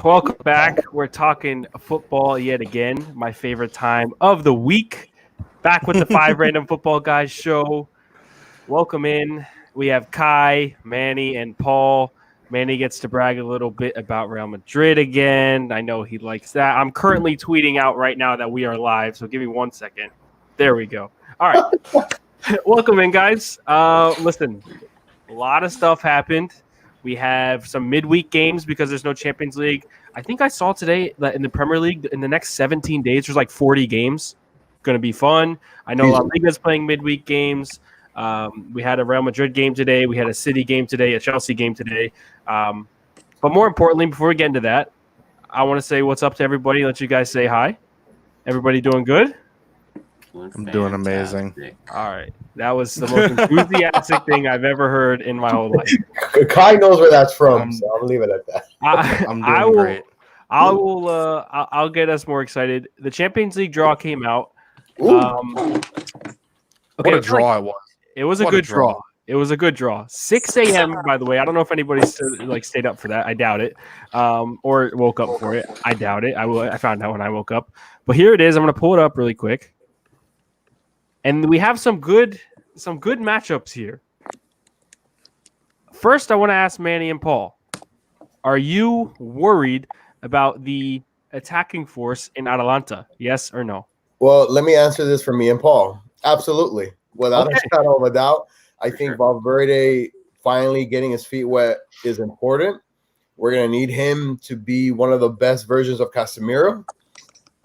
welcome back. We're talking football yet again, my favorite time of the week. Back with the Five Random Futbol Guys show. Welcome in. We have Kai, Manny, and Paul. Manny gets to brag a little bit about Real Madrid again. I know he likes that. I'm currently tweeting out right now that we are live, so give me 1 second. There we go. All right. Welcome in, guys. Listen, a lot of stuff happened. We have some midweek games because there's no Champions League. I think I saw today that in the Premier League, in the next 17 days, there's like 40 games. Going to be fun. I know La Liga's playing midweek games. We had a Real Madrid game today. We had a City game today, a Chelsea game today. But more importantly, before we get into that, I want to say what's up to everybody. Let you guys say hi. Everybody doing good? I'm doing amazing. All right. That was the most enthusiastic thing I've ever heard in my whole life. Kai knows where that's from, so I'll leave it at that. I'm doing great. I'll get us more excited. The Champions League draw came out. What a draw it was. It was a good draw. It was a good draw. 6 a.m., by the way. I don't know if anybody stayed up for that. I doubt it. Or woke up for it. I doubt it. I found out when I woke up. But here it is. I'm going to pull it up really quick. And we have some good matchups here. First, I want to ask Manny and Paul, are you worried about the attacking force in Atalanta? Yes or no? Well, let me answer this for me and Paul. Absolutely. Without a shadow of a doubt, I think Valverde finally getting his feet wet is important. We're going to need him to be one of the best versions of Casemiro.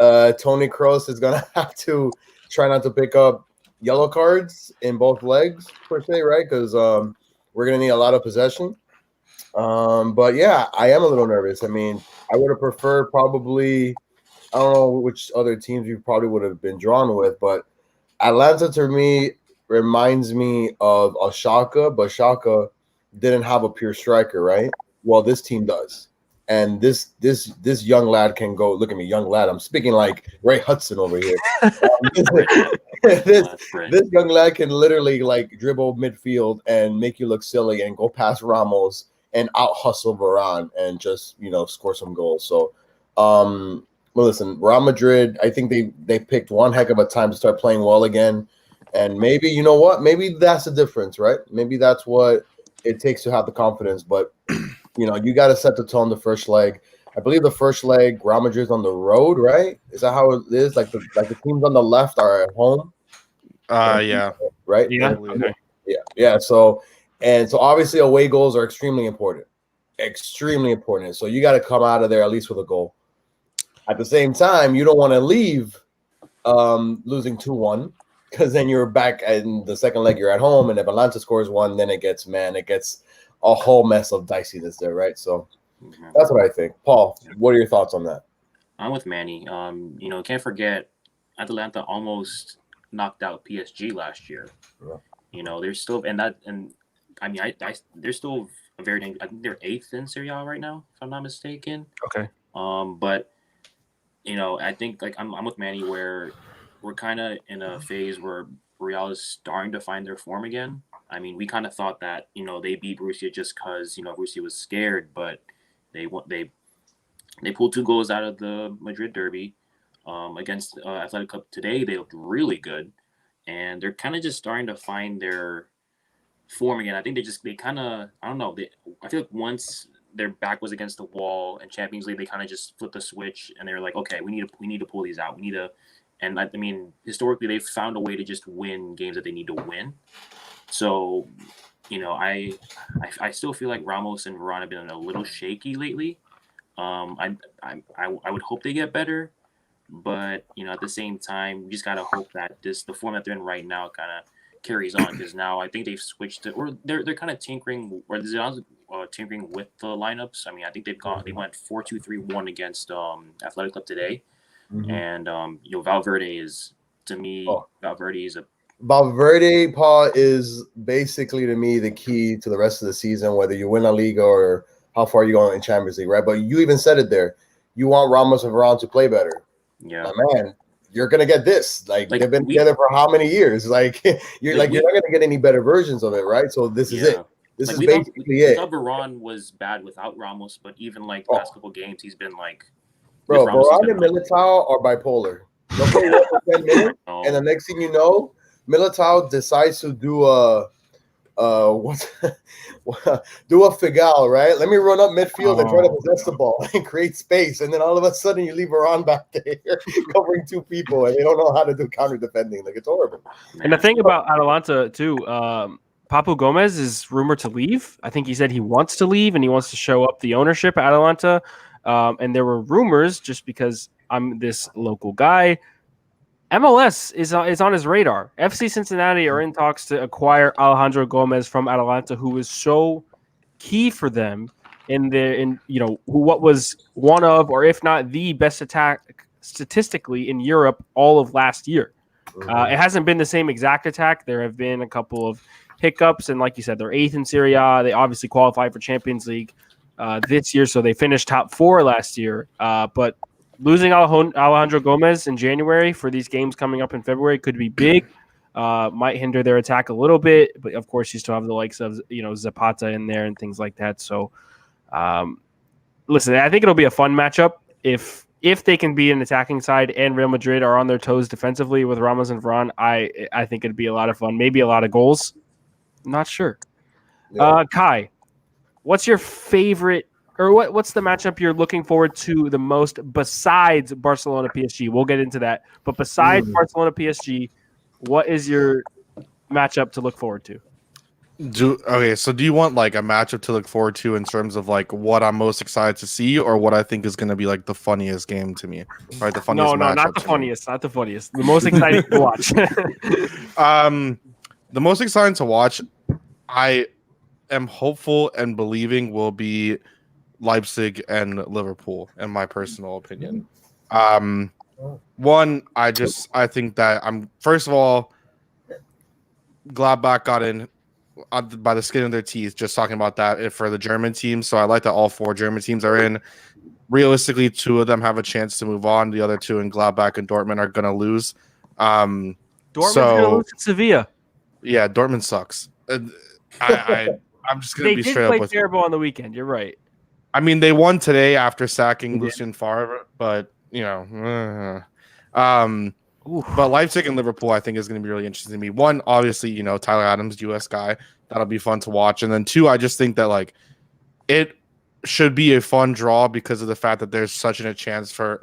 Toni Kroos is going to have to try not to pick up yellow cards in both legs, per se, right? Because we're going to need a lot of possession. But, yeah, I am a little nervous. I mean, I would have preferred probably – I don't know which other teams you probably would have been drawn with, but Atlanta to me reminds me of a Schalke, but Schalke didn't have a pure striker, right? Well, this team does. And this young lad can go. Look at me, young lad. I'm speaking like Ray Hudson over here. This young lad can literally like dribble midfield and make you look silly and go past Ramos and out hustle Varane and just score some goals. So, well, listen, Real Madrid. I think they picked one heck of a time to start playing well again, and maybe you know what? Maybe that's the difference, right? Maybe that's what it takes to have the confidence, but. You got to set the tone the first leg. I believe the first leg, Real Madrid's on the road, right? Is that how it is? Like the teams on the left are at home. Yeah. Right. Yeah. Okay. Yeah. So obviously away goals are extremely important. Extremely important. So you got to come out of there at least with a goal. At the same time, you don't want to leave losing 2-1 because then you're back in the second leg. You're at home, and if Atalanta scores one, then it gets a whole mess of diciness there, right? So that's what I think. Paul, what are your thoughts on that? I'm with Manny. Can't forget Atalanta almost knocked out PSG last year. Yeah. They're still they're still a very. I think they're 8th in Serie A right now, if I'm not mistaken. Okay. But I think I'm with Manny where we're kind of in a phase where Real is starting to find their form again. I mean, we kind of thought that, they beat Borussia just because, Borussia was scared, but they pulled 2 goals out of the Madrid derby against Athletic Club today. They looked really good, and they're kind of just starting to find their form again. I think they kind of, I don't know. I feel like once their back was against the wall in Champions League, they kind of just flipped the switch, and they were like, okay, we need to pull these out. We need to, and I mean, historically, they've found a way to just win games that they need to win. So, I still feel like Ramos and Varane have been a little shaky lately. I would hope they get better, but at the same time, we just gotta hope that the form that they're in right now kind of carries on, because now I think they've switched to, or they're kind of tinkering, or tinkering with the lineups. I mean, I think they went 4-2-3-1 against Athletic Club today, and Valverde is Valverde, Paul, is basically, to me, the key to the rest of the season, whether you win La Liga or how far you go in Champions League, right? But you even said it there. You want Ramos and Varane to play better. Yeah. Man, you're going to get this. Like they've been together for how many years? You're not going to get any better versions of it, right? So this is it. This Like, is basically it. We thought Varane was bad without Ramos, but even like the past couple games, he's been like, bro. Varane and Militao are bipolar. They'll play well for 10 minutes, and the next thing you know, Militao decides to do a Figal, right? Let me run up midfield and try to possess the ball and create space, and then all of a sudden you leave Varane back there covering two people, and they don't know how to do counter defending. Like, it's horrible. And the thing about Atalanta too, Papu Gomez is rumored to leave. I think he said he wants to leave and he wants to show up the ownership at Atalanta. And there were rumors, just because I'm this local guy, MLS is on his radar. FC Cincinnati are in talks to acquire Alejandro Gomez from Atalanta, who was so key for them what was one of, or if not the best attack statistically in Europe all of last year. It hasn't been the same exact attack. There have been a couple of hiccups, and like you said, they're 8th in Serie A. They obviously qualified for Champions League this year, so they finished top 4 last year. But losing Alejandro Gomez in January for these games coming up in February could be big. Might hinder their attack a little bit, but of course you still have the likes of Zapata in there and things like that. So, listen, I think it'll be a fun matchup if they can be an attacking side and Real Madrid are on their toes defensively with Ramos and Varane. I think it'd be a lot of fun, maybe a lot of goals. I'm not sure. Yeah. Kai, what's your favorite? Or what's the matchup you're looking forward to the most besides Barcelona PSG? We'll get into that. But besides Barcelona PSG, what is your matchup to look forward to? So do you want like a matchup to look forward to in terms of like what I'm most excited to see, or what I think is going to be like the funniest game to me? Right? The funniest No, not the funniest. Not the funniest. The most exciting to watch. The most exciting to watch, I am hopeful and believing, will be Leipzig and Liverpool, in my personal opinion. One, I think that first of all, Gladbach got in by the skin of their teeth, just talking about that for the German team. So I like that all 4 German teams are in. Realistically, 2 of them have a chance to move on. The other 2 in Gladbach and Dortmund are going to lose. Dortmund's going to lose to Sevilla. Yeah, Dortmund sucks. I'm just going to be straight up with you. They did play terrible on the weekend. You're right. I mean, they won today after sacking Lucien Favre, but but Leipzig and Liverpool, I think, is going to be really interesting to me. One, obviously, Tyler Adams, US guy, that'll be fun to watch, and then 2, I just think that like it should be a fun draw because of the fact that there's such a chance for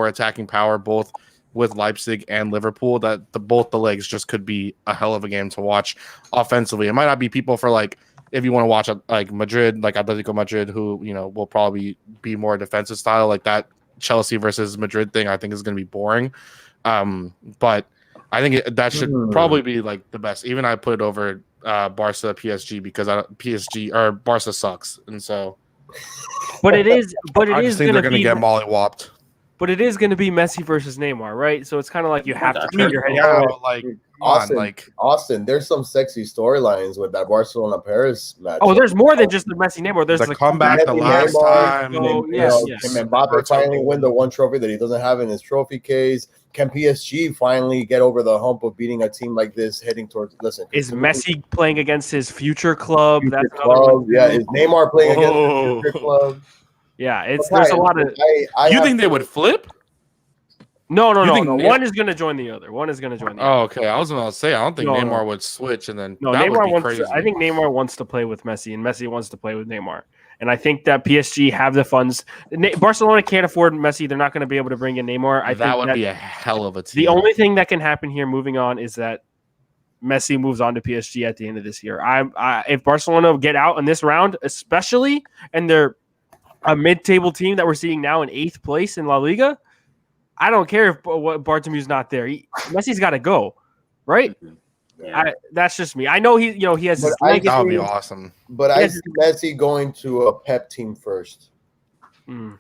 attacking power, both with Leipzig and Liverpool, that both the legs just could be a hell of a game to watch offensively. It might not be people for like, if you want to watch like Madrid, like Atletico Madrid, who will probably be more defensive style, like that Chelsea versus Madrid thing, I think is going to be boring. But I think that should probably be like the best. Even I put it over Barca PSG because Barca sucks, and so. But it is. I just think they're going to get mollywopped. But it is going to be Messi versus Neymar, right? So it's kind of like you have to turn your head. Yeah, like Austin, there's some sexy storylines with that Barcelona Paris match. Oh, there's more than just the Messi Neymar. There's the comeback the last time. Can Mbappe finally win the one trophy that he doesn't have in his trophy case? Can PSG finally get over the hump of beating a team like this heading towards? Listen, is Messi playing against his future club? Is Neymar playing against his future club? Yeah, there's a lot of. You think they would flip? No. One is going to join the other. Oh, okay. I was going to say I don't think Neymar would switch, and then that Neymar would be crazy. I think Neymar wants to play with Messi, and Messi wants to play with Neymar. And I think that PSG have the funds. Barcelona can't afford Messi. They're not going to be able to bring in Neymar. That would be a hell of a team. The only thing that can happen here, moving on, is that Messi moves on to PSG at the end of this year. If Barcelona get out in this round, especially, and they're a mid-table team that we're seeing now in 8th place in La Liga, I don't care if Bartomeu's not there. Messi's got to go, right? Yeah. That's just me. I know he has his legacy. That would be awesome. But I see Messi going to a Pep team first. Those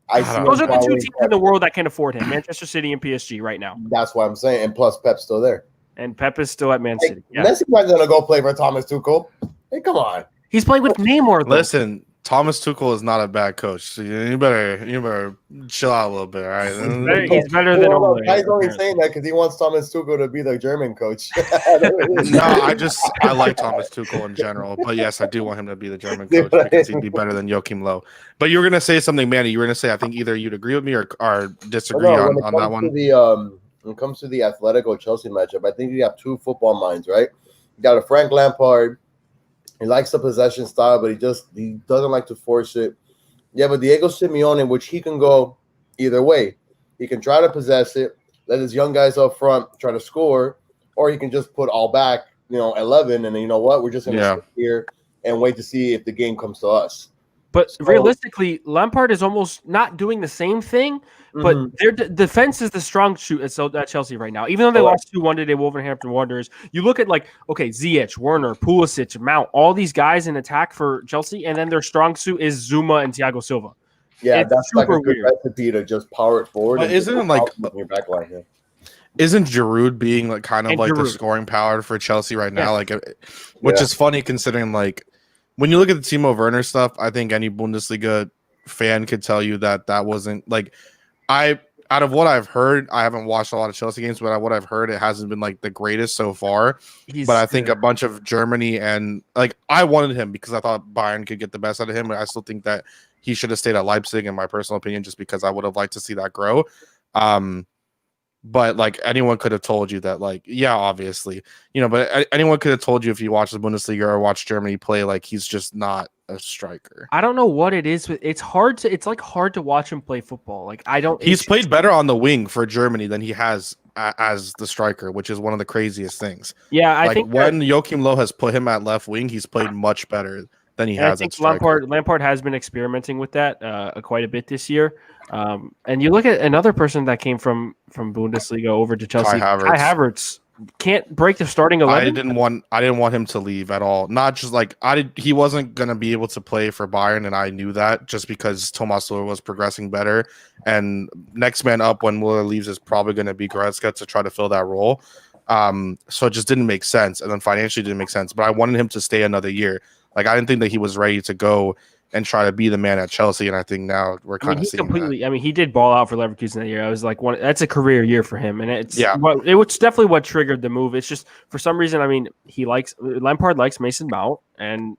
are the 2 teams in the world that can afford him: Manchester City and PSG right now. That's what I'm saying. And plus, Pep's still there. And Pep is still at Man City. Yeah. Messi's not going to go play for Thomas Tuchel. Hey, come on. He's playing with Neymar, though. Listen, Thomas Tuchel is not a bad coach. So you better chill out a little bit, all right? He's better than Well, Ole. Kai's only apparently. saying that because he wants Thomas Tuchel to be the German coach. No, I like Thomas Tuchel in general, but yes, I do want him to be the German coach because he'd be better than Joachim Low. But you were gonna say something, Manny. You were gonna say I think either you'd agree with me or disagree on that one. When it comes to the Atletico Chelsea matchup, I think you have two football minds, right? You got a Frank Lampard. He likes the possession style, but he doesn't like to force it. You have a Diego Simeone, which he can go either way. He can try to possess it, let his young guys up front try to score, or he can just put all back, 11, and then you know what? We're just going to sit here and wait to see if the game comes to us. But realistically, Lampard is almost not doing the same thing, but their defense is the strong suit at Chelsea right now. Even though they lost 2-1 today, Wolverhampton Wanderers, you look at Ziyech, Werner, Pulisic, Mount, all these guys in attack for Chelsea, and then their strong suit is Zuma and Thiago Silva. Yeah, that's like a good recipe to just power it forward. But isn't it like your back line here? Isn't Giroud being the scoring power for Chelsea right now? Which is funny considering when you look at the Timo Werner stuff, I think any Bundesliga fan could tell you that wasn't out of what I've heard, I haven't watched a lot of Chelsea games, but what I've heard, it hasn't been the greatest so far. But I think a bunch of Germany and I wanted him because I thought Bayern could get the best out of him, but I still think that he should have stayed at Leipzig, in my personal opinion, just because I would have liked to see that grow. But anyone could have told you that, obviously, but anyone could have told you if you watch the Bundesliga or watch Germany play, he's just not a striker. I don't know what it is. It's hard to watch him play football. He's played better on the wing for Germany than he has as the striker, which is one of the craziest things. Yeah, I think when Joachim Low has put him at left wing, he's played much better than he has at striker. Lampard has been experimenting with that quite a bit this year. And you look at another person that came from Bundesliga over to Chelsea, Kai Havertz can't break the starting 11. I didn't want him to leave at all. Not just he wasn't gonna be able to play for Bayern, and I knew that just because Thomas Müller was progressing better. And next man up when Müller leaves is probably gonna be Goretzka to try to fill that role. So it just didn't make sense, and then financially didn't make sense. But I wanted him to stay another year. I didn't think that he was ready to go and try to be the man at Chelsea, and I think now we're kind of seeing that. He did ball out for Leverkusen that year. I was that's a career year for him, and it was definitely what triggered the move. It's just for some reason, Lampard likes Mason Mount, and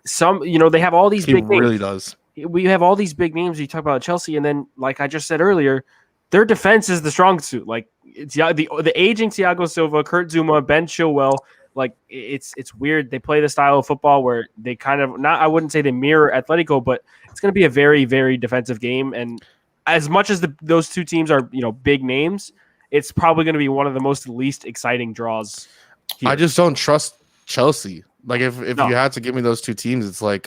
they have all these big names. He really does. We have all these big names. You talk about Chelsea, and then like I just said earlier, their defense is the strong suit. It's the aging Thiago Silva, Kurt Zuma, Ben Chilwell. It's weird. They play the style of football where they kind of I wouldn't say they mirror Atletico, but it's going to be a very, very defensive game. And as much as those two teams are, big names, it's probably going to be one of the most least exciting draws here. I just don't trust Chelsea. If you had to give me those two teams, it's all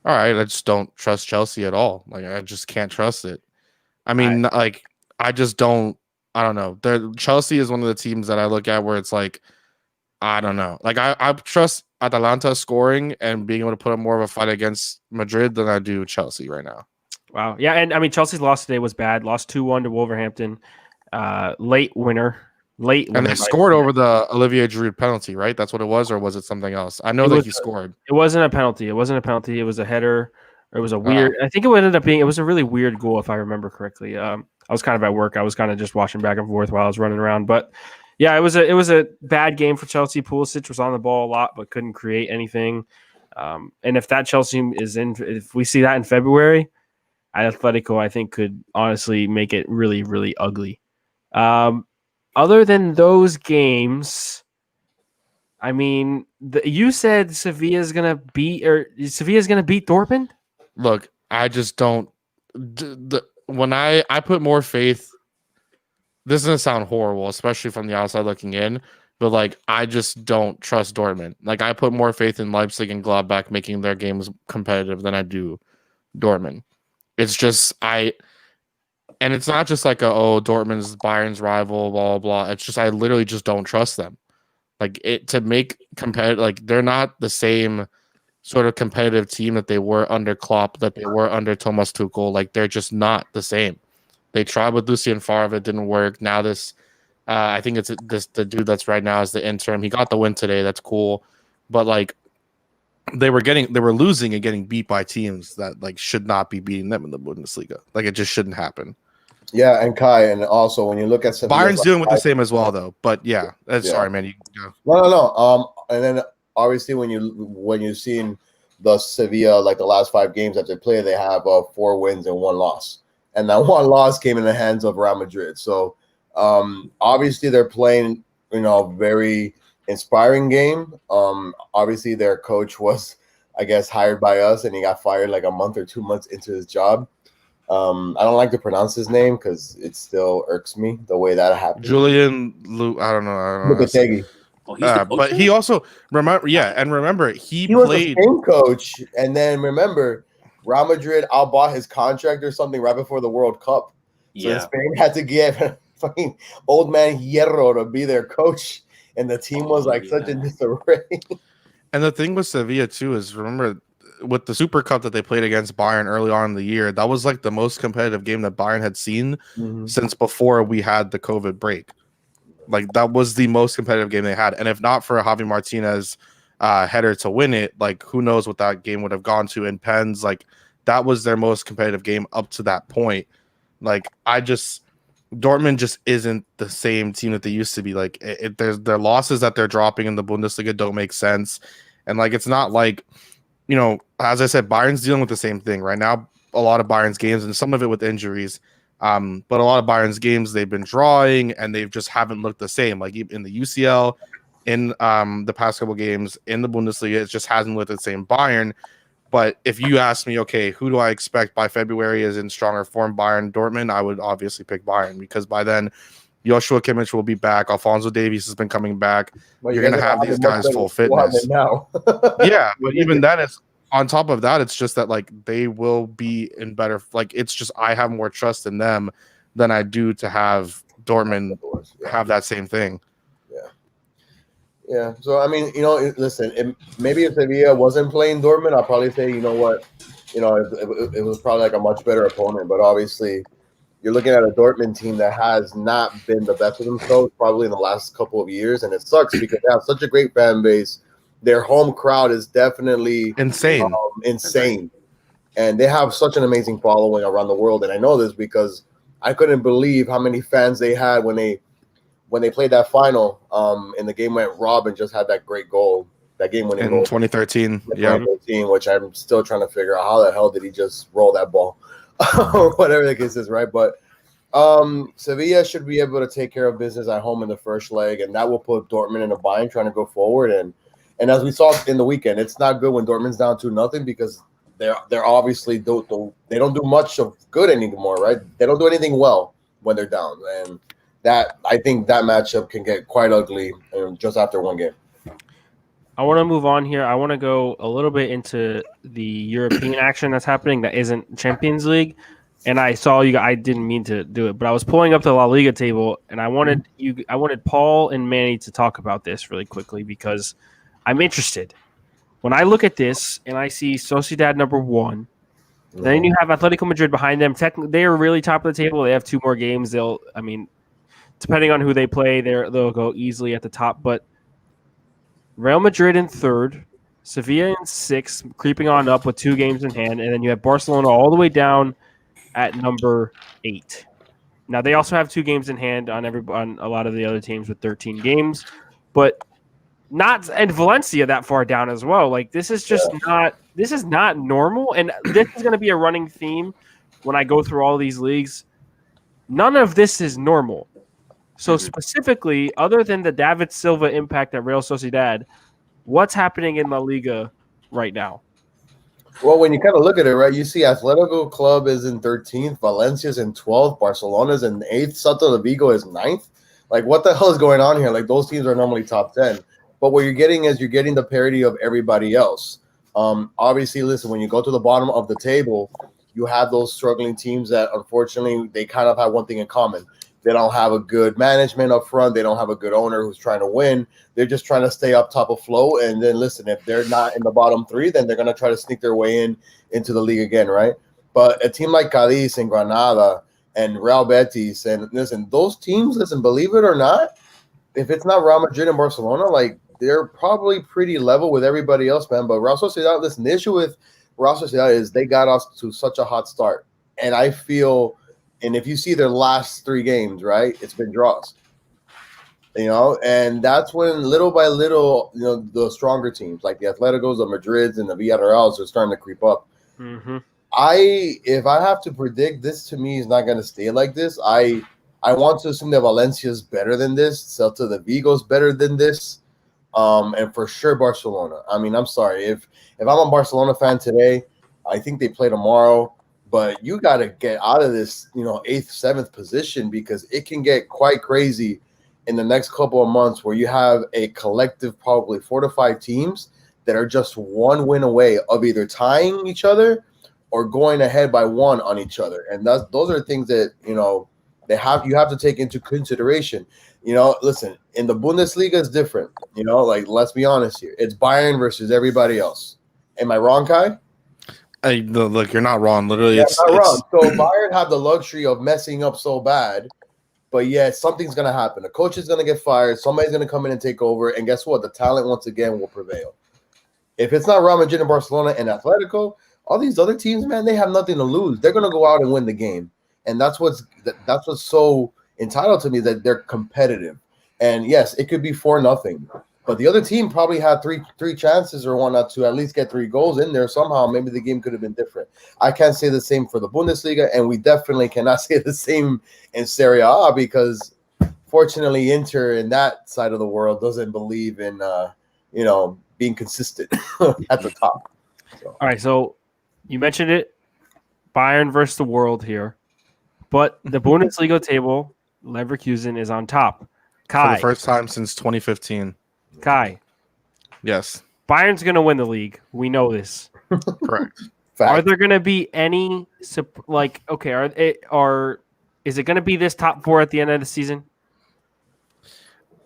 right, I just don't trust Chelsea at all. I just can't trust it. I just don't. I don't know. Chelsea is one of the teams that I look at where it's I don't know. I trust Atalanta scoring and being able to put up more of a fight against Madrid than I do Chelsea right now. Wow. Yeah, and Chelsea's loss today was bad. Lost 2-1 to Wolverhampton. Late winner. And they scored over the Olivier Giroud penalty, right? That's what it was, or was it something else? I know that he scored. It wasn't a penalty. It wasn't a penalty. It was a header. It was a weird. I think it ended up being. It was a really weird goal, if I remember correctly. I was kind of at work. I was kind of just watching back and forth while I was running around, but. Yeah, it was a bad game for Chelsea. Pulisic was on the ball a lot, but couldn't create anything. And if that Chelsea if we see that in February, Atletico, I think, could honestly make it really, really ugly. Other than those games, you said Sevilla's gonna beat Dortmund. Look, I just don't. When I put more faith. This doesn't sound horrible, especially from the outside looking in, but I just don't trust Dortmund. I put more faith in Leipzig and Gladbach making their games competitive than I do Dortmund. It's just and it's not just Dortmund's Bayern's rival, blah blah blah. It's just I literally just don't trust them. To make competitive, they're not the same sort of competitive team that they were under Klopp, that they were under Thomas Tuchel. They're just not the same. They tried with Lucien Favre, it didn't work. Now I think it's the dude that's right now is the interim. He got the win today. That's cool, but they were losing and getting beat by teams that like should not be beating them in the Bundesliga. Like it just shouldn't happen. Yeah, and Kai, and also when you look at Sevilla, Bayern's dealing with the same as well, though. But yeah, sorry, man. You go. No. And then obviously when you've seen the Sevilla, like the last 5 games that they play, they have 4 wins and 1 loss, and that 1 loss came in the hands of Real Madrid. So obviously they're playing, very inspiring game. Obviously their coach was, I guess, hired by us, and he got fired like a month or 2 months into his job. I don't like to pronounce his name because it still irks me the way that happened. Julian, I don't know. Lopetegui. Oh, he's the coach but now? he also remember he was played the same coach, and then remember, Real Madrid outbought his contract or something right before the World Cup. So Yeah. Spain had to give fucking old man Hierro to be their coach, and the team was such a disarray. And the thing with Sevilla too is, remember, with the Super Cup that they played against Bayern early on in the year, that was like the most competitive game that Bayern had seen since before we had the COVID break. Like that was the most competitive game they had, and if not for a Javi Martinez header to win it, like who knows what that game would have gone to in pens. Like that was their most competitive game up to that point. Like Dortmund just isn't the same team that they used to be. Like there's their losses that they're dropping in the Bundesliga don't make sense, and like it's not like, as I said, Bayern's dealing with the same thing right now. A lot of Bayern's games, and some of it with injuries. But a lot of Bayern's games they've been drawing, and they've just haven't looked the same. Like in the UCL, in the past couple games in the Bundesliga, it just hasn't looked the same Bayern. But if you ask me, okay, who do I expect by February is in stronger form, Bayern, Dortmund, I would obviously pick Bayern, because by then Joshua Kimmich will be back. Alphonso Davies has been coming back. You're going to have these guys full fitness. Now. Yeah, but even then, it's on top of that, it's just that like they will be in better. Like it's just I have more trust in them than I do to have Dortmund have that same thing. Yeah. So I mean, listen, maybe if Sevilla wasn't playing Dortmund, I'd probably say, it was probably like a much better opponent. But obviously, you're looking at a Dortmund team that has not been the best of themselves probably in the last couple of years, and it sucks because they have such a great fan base. Their home crowd is definitely insane, and they have such an amazing following around the world. And I know this because I couldn't believe how many fans they had when they played that final. And the game went Robin just had that great goal, that game winning in goal 2013. Yeah, which I'm still trying to figure out how the hell did he just roll that ball, or whatever the case is, right? But Sevilla should be able to take care of business at home in the first leg, and that will put Dortmund in a bind trying to go forward. And as we saw in the weekend, it's not good when Dortmund's down 2-0 because they're obviously they don't do much of good anymore, right? They don't do anything well when they're down, and that I think that matchup can get quite ugly just after one game. I want to move on here. I want to go a little bit into the European action that's happening that isn't Champions League. And I saw you. I didn't mean to do it, but I was pulling up the La Liga table, and I wanted Paul and Manny to talk about this really quickly because I'm interested. When I look at this and I see Sociedad number 1, then you have Atletico Madrid behind them. Technically, they are really top of the table. They have 2 more games. Depending on who they play, they'll go easily at the top. But Real Madrid in 3rd, Sevilla in 6th, creeping on up with 2 games in hand, and then you have Barcelona all the way down at number 8. Now they also have 2 games in hand on a lot of the other teams with 13 games, but and Valencia that far down as well. Like this is just not normal, and this is going to be a running theme when I go through all these leagues. None of this is normal. So specifically, other than the David Silva impact at Real Sociedad, what's happening in La Liga right now? Well, when you kind of look at it, right, you see Atletico Club is in 13th, Valencia's in 12th, Barcelona's in 8th, Celta de Vigo is 9th. Like, what the hell is going on here? Like, those teams are normally top 10. But what you're getting is the parity of everybody else. Obviously, listen, when you go to the bottom of the table, you have those struggling teams that, unfortunately, they kind of have one thing in common. They don't have a good management up front. They don't have a good owner who's trying to win. They're just trying to stay up top of flow. And then, listen, if they're not in the bottom 3, then they're going to try to sneak their way into the league again, right? But a team like Cadiz and Granada and Real Betis, and listen, those teams, believe it or not, if it's not Real Madrid and Barcelona, like they're probably pretty level with everybody else, man. But Real Sociedad, listen, the issue with Real Sociedad is they got off to such a hot start. And I feel, and if you see their last 3 games, right, it's been draws. And that's when little by little, the stronger teams like the Atleticos, the Madrids, and the Villarreals are starting to creep up. Mm-hmm. If I have to predict, this to me is not going to stay like this. I want to assume that Valencia's better than this. Celta de Vigo's better than this. And for sure Barcelona. I mean, I'm sorry. If I'm a Barcelona fan today, I think they play tomorrow. But you got to get out of this, 8th, 7th position, because it can get quite crazy in the next couple of months where you have a collective probably 4 to 5 teams that are just one win away of either tying each other or going ahead by 1 on each other. And those are things that, you have to take into consideration. Listen, in the Bundesliga it's different. Let's be honest here. It's Bayern versus everybody else. Am I wrong, Kai? Look, you're not wrong. Literally, it's not wrong. So Bayern have the luxury of messing up so bad, but something's going to happen. A coach is going to get fired. Somebody's going to come in and take over. And guess what? The talent, once again, will prevail. If it's not Real Madrid and Barcelona and Atletico, all these other teams, man, they have nothing to lose. They're going to go out and win the game. And that's what's so entitled to me, that they're competitive. And yes, it could be 4-0. But the other team probably had three chances or whatnot to at least get 3 goals in there. Somehow, maybe the game could have been different. I can't say the same for the Bundesliga, and we definitely cannot say the same in Serie A, because fortunately, Inter in that side of the world doesn't believe in, being consistent at the top. So. All right, so you mentioned it, Bayern versus the world here, but the Bundesliga table, Leverkusen is on top. Kai, for the first time since 2015. Kai. Yes. Bayern's going to win the league. We know this. Correct. Are there going to be any is it going to be this top 4 at the end of the season?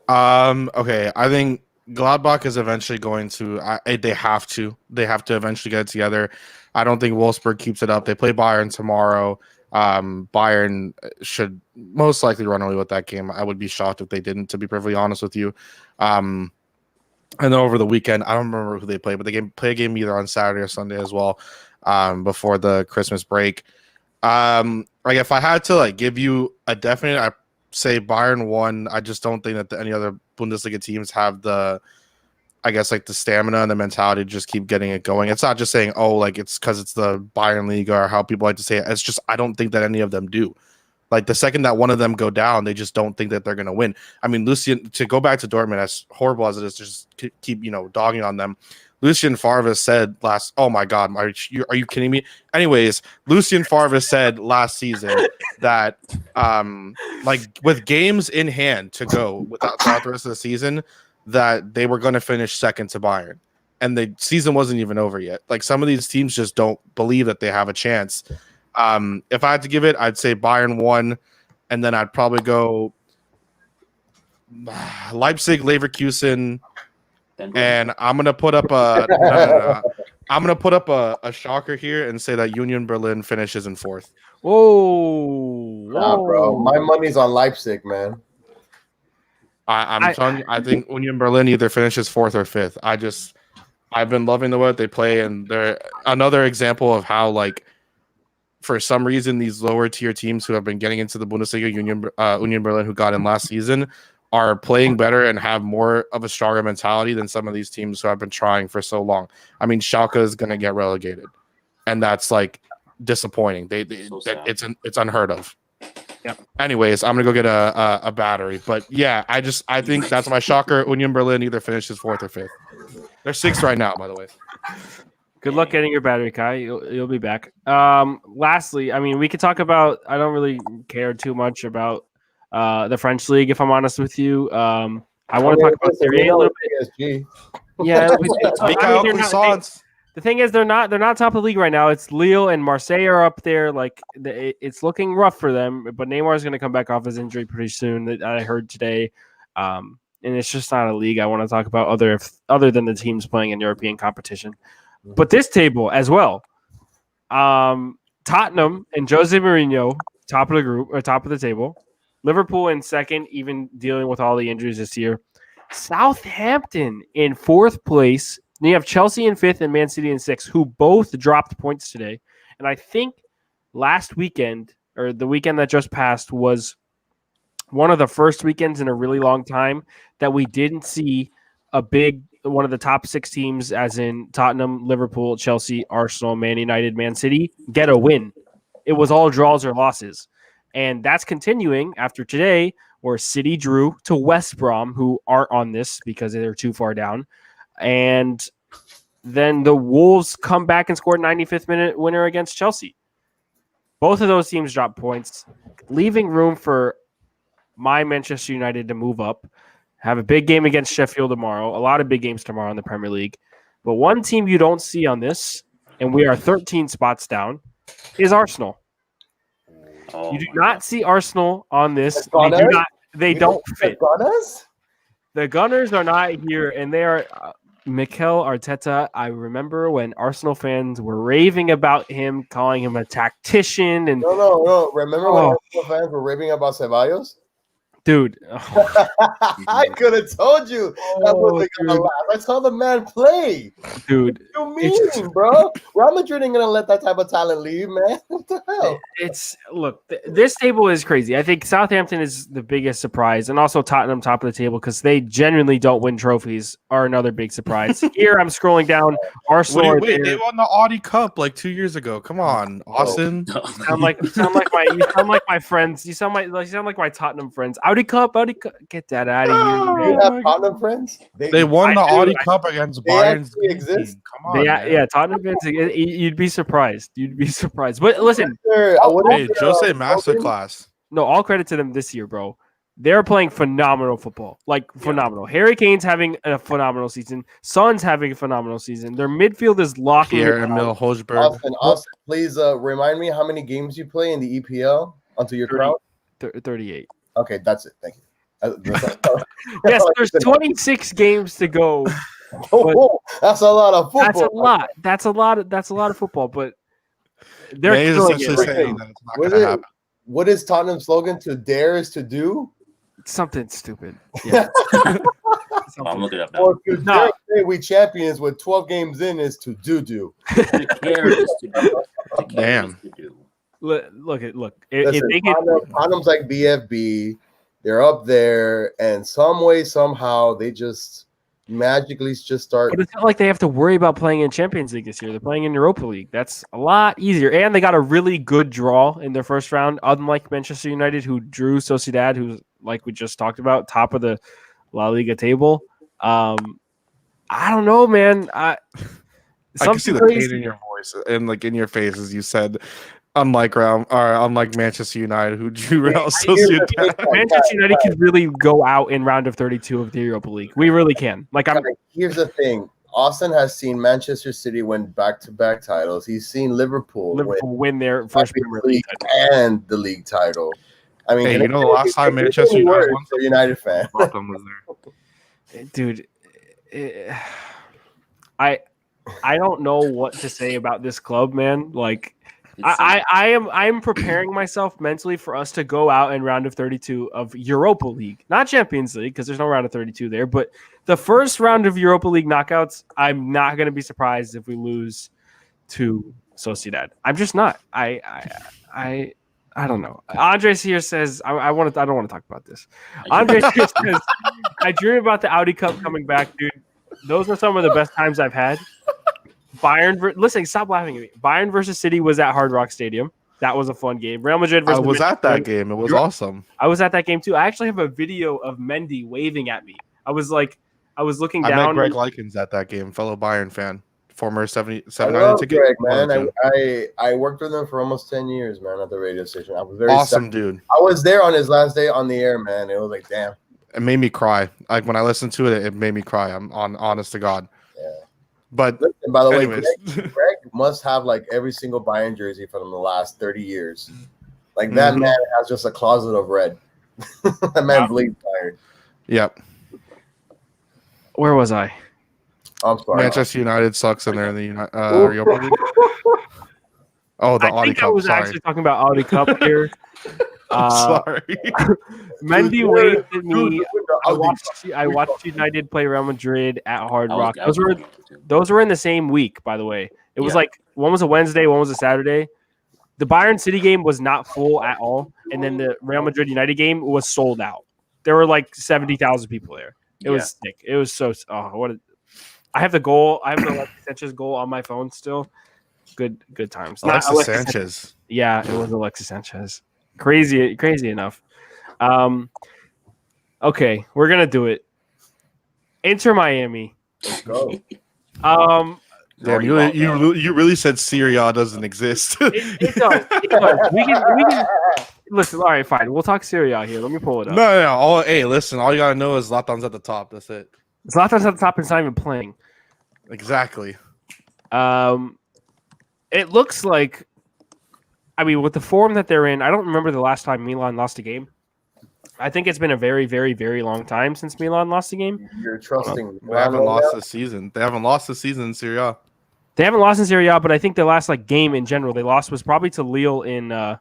Okay, I think Gladbach is eventually going to. They have to eventually get it together. I don't think Wolfsburg keeps it up. They play Bayern tomorrow. Bayern should most likely run away with that game. I would be shocked if they didn't, to be perfectly honest with you. And then over the weekend, I don't remember who they play, but they play a game either on Saturday or Sunday as well, before the Christmas break. If I had to give you a definite, I say Bayern won. I just don't think that any other Bundesliga teams have the stamina and the mentality to just keep getting it going. It's not just saying, it's because it's the Bayern League, or how people like to say it. It's just I don't think that any of them do. The second that one of them go down, they just don't think that they're going to win. I mean, Lucien, to go back to Dortmund, as horrible as it is to just keep dogging on them, Lucien Favre said oh my God, are you kidding me? Anyways, Lucien Favre said last season that with games in hand to go throughout the rest of the season, that they were going to finish second to Bayern. And the season wasn't even over yet. Some of these teams just don't believe that they have a chance. If I had to give it, I'd say Bayern won, and then I'd probably go Leipzig, Leverkusen, and I'm gonna put up I'm gonna put up a shocker here and say that Union Berlin finishes in 4th. Whoa, nah, bro, my money's on Leipzig, man. I'm telling you, I think Union Berlin either finishes 4th or 5th. I've been loving the way they play, and they're another example of how for some reason, these lower tier teams who have been getting into the Bundesliga, Union Berlin, who got in last season, are playing better and have more of a stronger mentality than some of these teams who have been trying for so long. I mean, Schalke is going to get relegated, and that's disappointing. It's unheard of. Yep. Anyways, I'm gonna go get a battery, but yeah, I think that's my shocker. Union Berlin either finishes 4th or 5th. They're 6th right now, by the way. Good luck getting your battery, Kai. You'll be back. Lastly, I mean, we could talk about. I don't really care too much about the French league, if I'm honest with you. I want to talk about Serie A a little bit. Yeah, the thing is, they're not top of the league right now. It's Lille and Marseille are up there. It's looking rough for them. But Neymar is going to come back off his injury pretty soon. That I heard today. And it's just not a league I want to talk about other than the teams playing in European competition. But this table as well, Tottenham and Jose Mourinho, top of the table. Liverpool in second, even dealing with all the injuries this year. Southampton in 4th place. Then you have Chelsea in 5th and Man City in 6th, who both dropped points today. And I think last weekend, or the weekend that just passed, was one of the first weekends in a really long time that we didn't see one of the top 6 teams, as in Tottenham, Liverpool, Chelsea, Arsenal, Man United, Man City, get a win. It was all draws or losses. And that's continuing after today, where City drew to West Brom, who aren't on this because they're too far down. And then the Wolves come back and scored 95th minute winner against Chelsea. Both of those teams dropped points, leaving room for my Manchester United to move up, have a big game against Sheffield tomorrow, a lot of big games tomorrow in the Premier League. But one team you don't see on this, and we are 13 spots down, is Arsenal. You do not see Arsenal on this. They don't fit. The Gunners are not here, and they are Mikel Arteta. I remember when Arsenal fans were raving about him, calling him a tactician. And no. Remember when Arsenal fans were raving about Ceballos? Dude. I could have told you that wasn't going to last. I saw the man play. Dude. What do you mean, bro? Real Madrid ain't going to let that type of talent leave, man. What the hell? This table is crazy. I think Southampton is the biggest surprise, and also Tottenham top of the table because they genuinely don't win trophies are another big surprise. Here I'm scrolling down. Arsenal. Wait, they won the Audi Cup like 2 years ago. Come on, Austin. You sound like my friends. You sound like my Tottenham friends. Audi Cup. Get that out of here. You have Tottenham friends? They won the Audi Cup against Bayern. Exist? Come on, yeah, Tottenham fans. You'd be surprised. But listen, hey, Jose masterclass. No, all credit to them this year, bro. They're playing phenomenal football, phenomenal. Harry Kane's having a phenomenal season. Son's having a phenomenal season. Their midfield is locking. Pierre-Emile Hojbjerg. Austin, please remind me how many games you play in the EPL onto your crowd. 38. Okay, that's it. Thank you. Yes, there's 26 games to go. That's a lot of football. That's a lot of football, but they're essentially saying that it's not going to happen. What is Tottenham's slogan? To dare is to do? Something stupid. Yeah. I'm looking up now. Or say we champions with 12 games in is to do. Damn. Look. Tottenham's like BFB. They're up there, and some way, somehow, they just magically just start. But it's not like they have to worry about playing in Champions League this year. They're playing in Europa League. That's a lot easier. And they got a really good draw in their first round, unlike Manchester United, who drew Sociedad, who's, like we just talked about, top of the La Liga table. I don't know, man. I can see the pain in your voice and like in your face as you said. Unlike Manchester United, who drew Real Sociedad. Manchester United can really go out in round of 32 of the Europa League. We really can. Here's the thing. Austin has seen Manchester City win back-to-back titles. He's seen Liverpool win their first Premier League and the league title. I mean, hey, the last time Manchester United won, for United fan, was there. Dude, I don't know what to say about this club, man. Like, I am preparing myself mentally for us to go out in round of 32 of Europa League, not Champions League, because there's no round of 32 there. But the first round of Europa League knockouts, I'm not going to be surprised if we lose to Sociedad. I'm just not. I don't know. Andres here says I don't want to talk about this. Andres here says I dream about the Audi Cup coming back, dude. Those are some of the best times I've had. Listen, stop laughing at me. Bayern versus City was at Hard Rock Stadium. That was a fun game. Real Madrid versus. I was at that game. It was awesome. I was at that game too. I actually have a video of Mendy waving at me. I was looking down. I met Greg Likens at that game, fellow Bayern fan, former 77 ticket. Greg, man. I worked with him for almost 10 years, man, at the radio station. I was very awesome, dude. I was there on his last day on the air, man. It was like, damn. It made me cry. Like when I listened to it, it made me cry. I'm honest to God. Yeah. But listen, by the way, Greg must have like every single Bayern jersey from the last 30 years. Like that man has just a closet of red. That man bleeds Bayern. Yep. Where was I? I'm sorry. Manchester United sucks in there in the Europa League. Oh, the I Audi think I Cup. was Sorry. actually talking about Audi Cup here. I'm sorry. Mendy Dude, waved at dude, me. I Audi watched United play Real Madrid at Hard I Rock. was going to. Those were in the same week, by the way. It was Yeah. like one was a Wednesday, one was a Saturday. The Bayern City game was not full at all, and then the Real Madrid United game was sold out. There were like 70,000 people there. It was sick. It was so. I have the goal. I have the Alexis Sanchez goal on my phone still. Good times. Not Alexis Sanchez. Yeah, it was Alexis Sanchez. Crazy enough. Okay, we're gonna do it. Inter Miami. Let's go. Damn, you really said Serie A doesn't exist. It does. It does. We can listen. All right, fine. We'll talk Serie A here. Let me pull it up. No. Hey, listen. All you gotta know is Zlatan's at the top. That's it. Zlatan's at the top and it's not even playing. Exactly. It looks like. I mean, with the form that they're in, I don't remember the last time Milan lost a game. I think it's been a very, very, very long time since Milan lost a game. You're trusting. They haven't lost this season. They haven't lost this season in Serie A. They haven't lost in Serie A, but I think the last game in general they lost was probably to Lille in the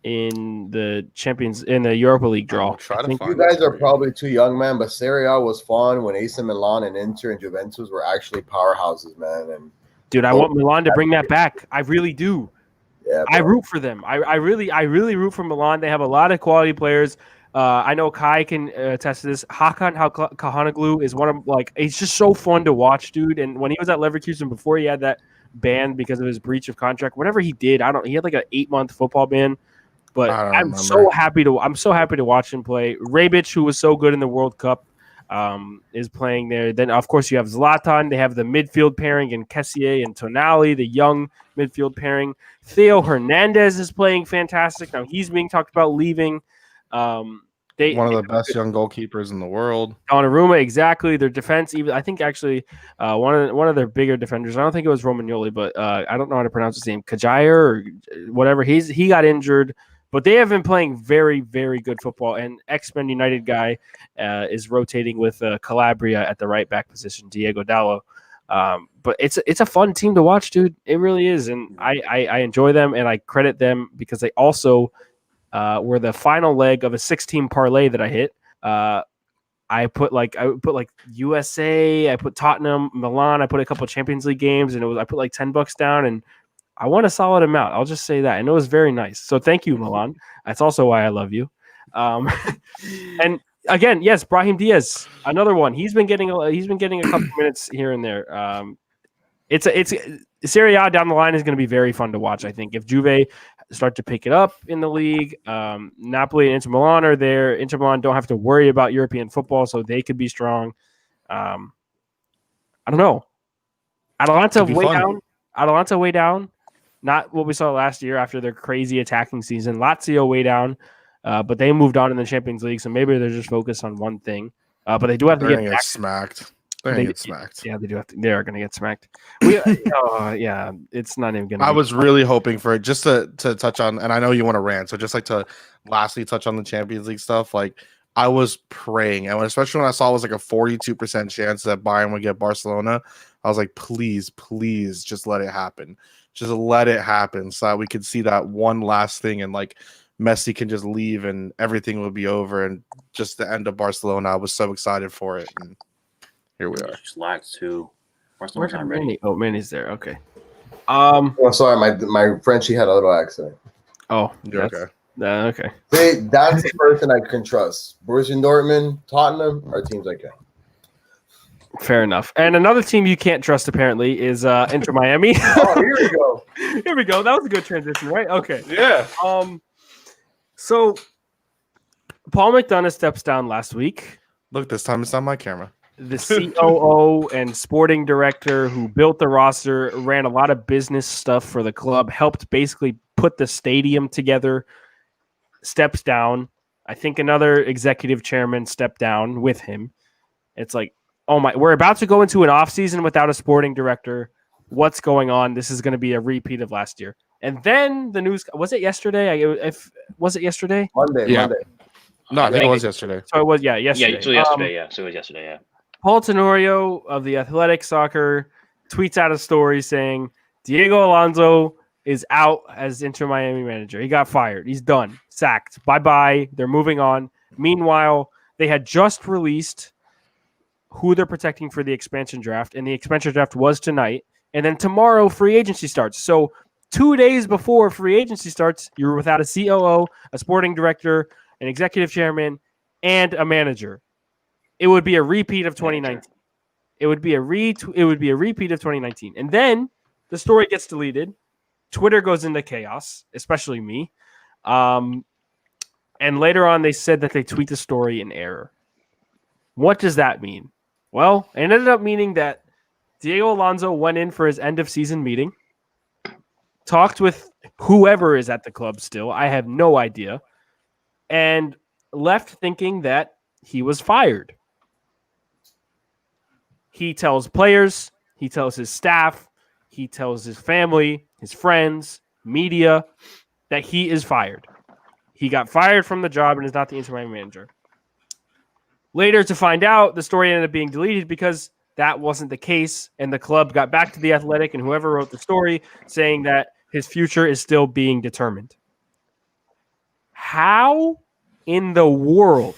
Europa League draw. You guys are probably too young, man. But Serie A was fun when AC Milan and Inter and Juventus were actually powerhouses, man. And dude, I want Milan to bring that back. I really do. Yeah, I root for them. I really root for Milan. They have a lot of quality players. I know Kai can attest to this. Hakan Kahanoglu is one of he's just so fun to watch, dude. And when he was at Leverkusen before he had that ban because of his breach of contract, whatever he did, he had like an 8-month football ban. But I'm so happy to watch him play. Rebic, who was so good in the World Cup, is playing there. Then of course you have Zlatan. They have the midfield pairing in Kessié and Tonali, the young midfield pairing. Theo Hernandez is playing fantastic. Now he's being talked about leaving. One of the best young goalkeepers in the world. Donnarumma, exactly. Their defense, even I think actually one of their bigger defenders. I don't think it was Romagnoli, but I don't know how to pronounce his name. Kajair or whatever. He got injured, but they have been playing very, very good football. And X-Men United guy is rotating with Calabria at the right back position, Diego Dallo. But it's a fun team to watch, dude. It really is, and I enjoy them and I credit them because they also. Were the final leg of a 6-team parlay that I hit. I put USA, I put Tottenham, Milan, I put a couple of Champions League games, and I put like $10 down, and I won a solid amount. I'll just say that, and it was very nice. So thank you, Milan. That's also why I love you. And again, yes, Brahim Diaz, another one. He's been getting a couple minutes here and there. It's Serie A down the line is going to be very fun to watch. I think if Juve start to pick it up in the league, Napoli and Inter Milan are there. Inter Milan don't have to worry about European football, so they could be strong. I don't know. Atalanta way down. Not what we saw last year after their crazy attacking season. Lazio way down, but they moved on in the Champions League, so maybe they're just focused on one thing. But they do have to get smacked. They're going to get smacked. Yeah, they do have to. They are going to get smacked. Yeah, it's not even going to. I was really hoping for it just to touch on, and I know you want to rant, so just like to lastly touch on the Champions League stuff. Like I was praying, and especially when I saw it was like a 42% chance that Bayern would get Barcelona, I was like, please, just let it happen. Just let it happen so that we could see that one last thing and like Messi can just leave and everything will be over and just the end of Barcelona. I was so excited for it. And here we are. Just lags too. Barcelona's not ready. Oh, Manny's there. Okay. Oh, sorry, my Frenchie had a little accident. Oh, you're okay. Okay. That's the person I can trust. Borussia Dortmund, Tottenham are teams I can. Fair enough. And another team you can't trust apparently is Inter Miami. Oh, here we go. Here we go. That was a good transition, right? Okay. Yeah. So Paul McDonough steps down last week. Look, this time it's on my camera. The COO and sporting director who built the roster, ran a lot of business stuff for the club, helped basically put the stadium together, steps down. I think another executive chairman stepped down with him. It's like, oh my, we're about to go into an offseason without a sporting director. What's going on? This is going to be a repeat of last year. And then the news, was it yesterday? Was it yesterday? Monday. No, I think it was yesterday. So it was, yesterday. Yeah, so yesterday, So it was yesterday, yeah. Paul Tenorio of the Athletic Soccer tweets out a story saying Diego Alonso is out as Inter Miami manager. He got fired. He's done. Sacked. Bye-bye. They're moving on. Meanwhile, they had just released who they're protecting for the expansion draft, and the expansion draft was tonight. And then tomorrow, free agency starts. So 2 days before free agency starts, you're without a COO, a sporting director, an executive chairman, and a manager. It would be a repeat of 2019. It would be a repeat of 2019. And then the story gets deleted. Twitter goes into chaos, especially me. And later on, they said that they tweet the story in error. What does that mean? Well, it ended up meaning that Diego Alonso went in for his end of season meeting, talked with whoever is at the club still. I have no idea. And left thinking that he was fired. He tells players, he tells his staff, he tells his family, his friends, media, that he is fired. He got fired from the job and is not the Inter Miami manager. Later to find out, the story ended up being deleted because that wasn't the case, and the club got back to The Athletic and whoever wrote the story saying that his future is still being determined. How in the world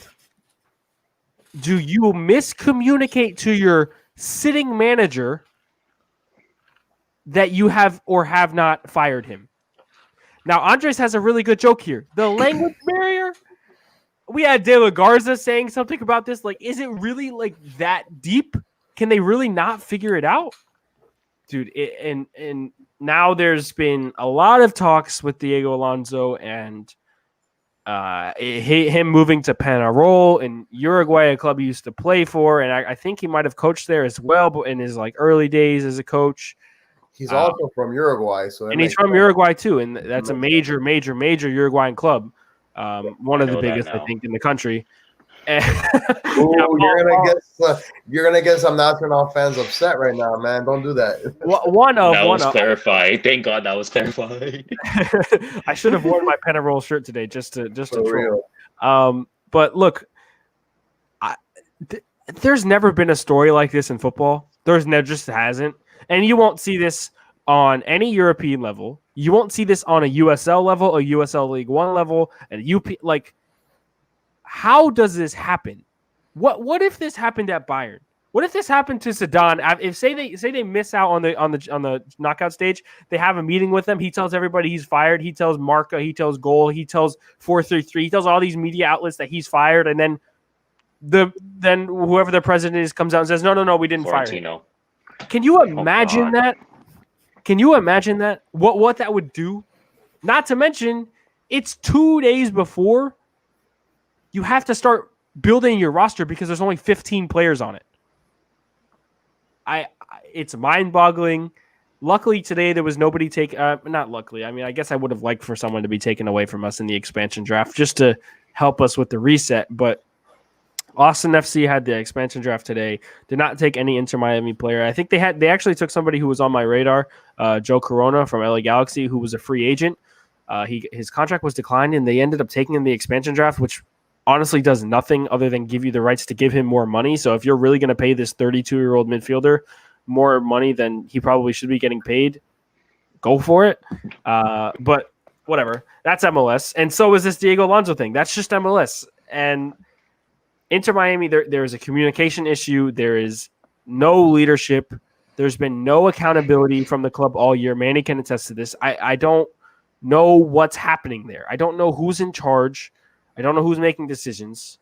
do you miscommunicate to your sitting manager that you have or have not fired him? Now, Andres has a really good joke here. The language barrier. We had De La Garza saying something about this. Like, is it really like that deep? Can they really not figure it out? Dude, and now there's been a lot of talks with Diego Alonso and him moving to Penarol in Uruguay, a club he used to play for, and I think he might have coached there as well, but in his like early days as a coach. He's also from Uruguay, and he's from Uruguay too, and that's a major Uruguayan club, one of the biggest I think in the country. You're gonna get some national fans upset right now, man. Don't do that. That was clarified. Thank God that was clarified. I should have worn my Penarol shirt today just to real. But look, there's never been a story like this in football. Just hasn't, and you won't see this on any European level. You won't see this on a USL level, a USL League One level, and UP like. How does this happen? What if this happened at Bayern? What if this happened to Zidane? If say they miss out on the knockout stage, they have a meeting with him. He tells everybody he's fired. He tells Marca. He tells Goal. He tells 433. He tells all these media outlets that he's fired, and then whoever the president is comes out and says, no, we didn't fire him. Can you imagine that? Can you imagine that? What that would do? Not to mention, it's 2 days before. You have to start building your roster because there's only 15 players on it. It's mind-boggling. Luckily today there was nobody not luckily. I mean, I guess I would have liked for someone to be taken away from us in the expansion draft just to help us with the reset. But Austin FC had the expansion draft today. Did not take any Inter Miami player. I think they actually took somebody who was on my radar, Joe Corona from LA Galaxy, who was a free agent. His contract was declined, and they ended up taking him the expansion draft, which honestly does nothing other than give you the rights to give him more money. So if you're really going to pay this 32-year-old midfielder more money than he probably should be getting paid, go for it. But whatever. That's MLS. And so is this Diego Alonso thing. That's just MLS. And Inter Miami, there is a communication issue. There is no leadership. There's been no accountability from the club all year. Manny can attest to this. I don't know what's happening there. I don't know who's in charge. I don't know who's making decisions.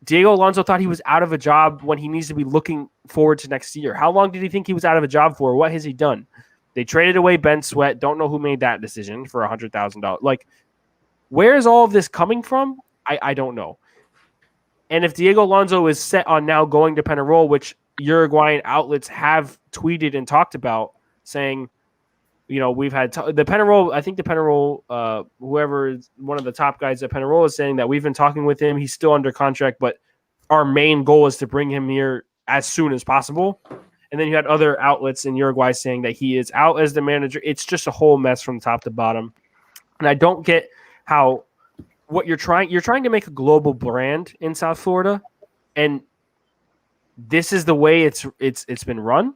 Diego Alonso thought he was out of a job when he needs to be looking forward to next year. How long did he think he was out of a job for? What has he done? They traded away Ben Sweat. Don't know who made that decision for $100,000. Like, where is all of this coming from? I don't know. And if Diego Alonso is set on now going to Penarol, which Uruguayan outlets have tweeted and talked about, saying, we've had the Penarol. I think the Penarol, whoever is one of the top guys at Penarol is saying that we've been talking with him. He's still under contract, but our main goal is to bring him here as soon as possible. And then you had other outlets in Uruguay saying that he is out as the manager. It's just a whole mess from top to bottom. And I don't get how what you're trying to make a global brand in South Florida, and this is the way it's been run.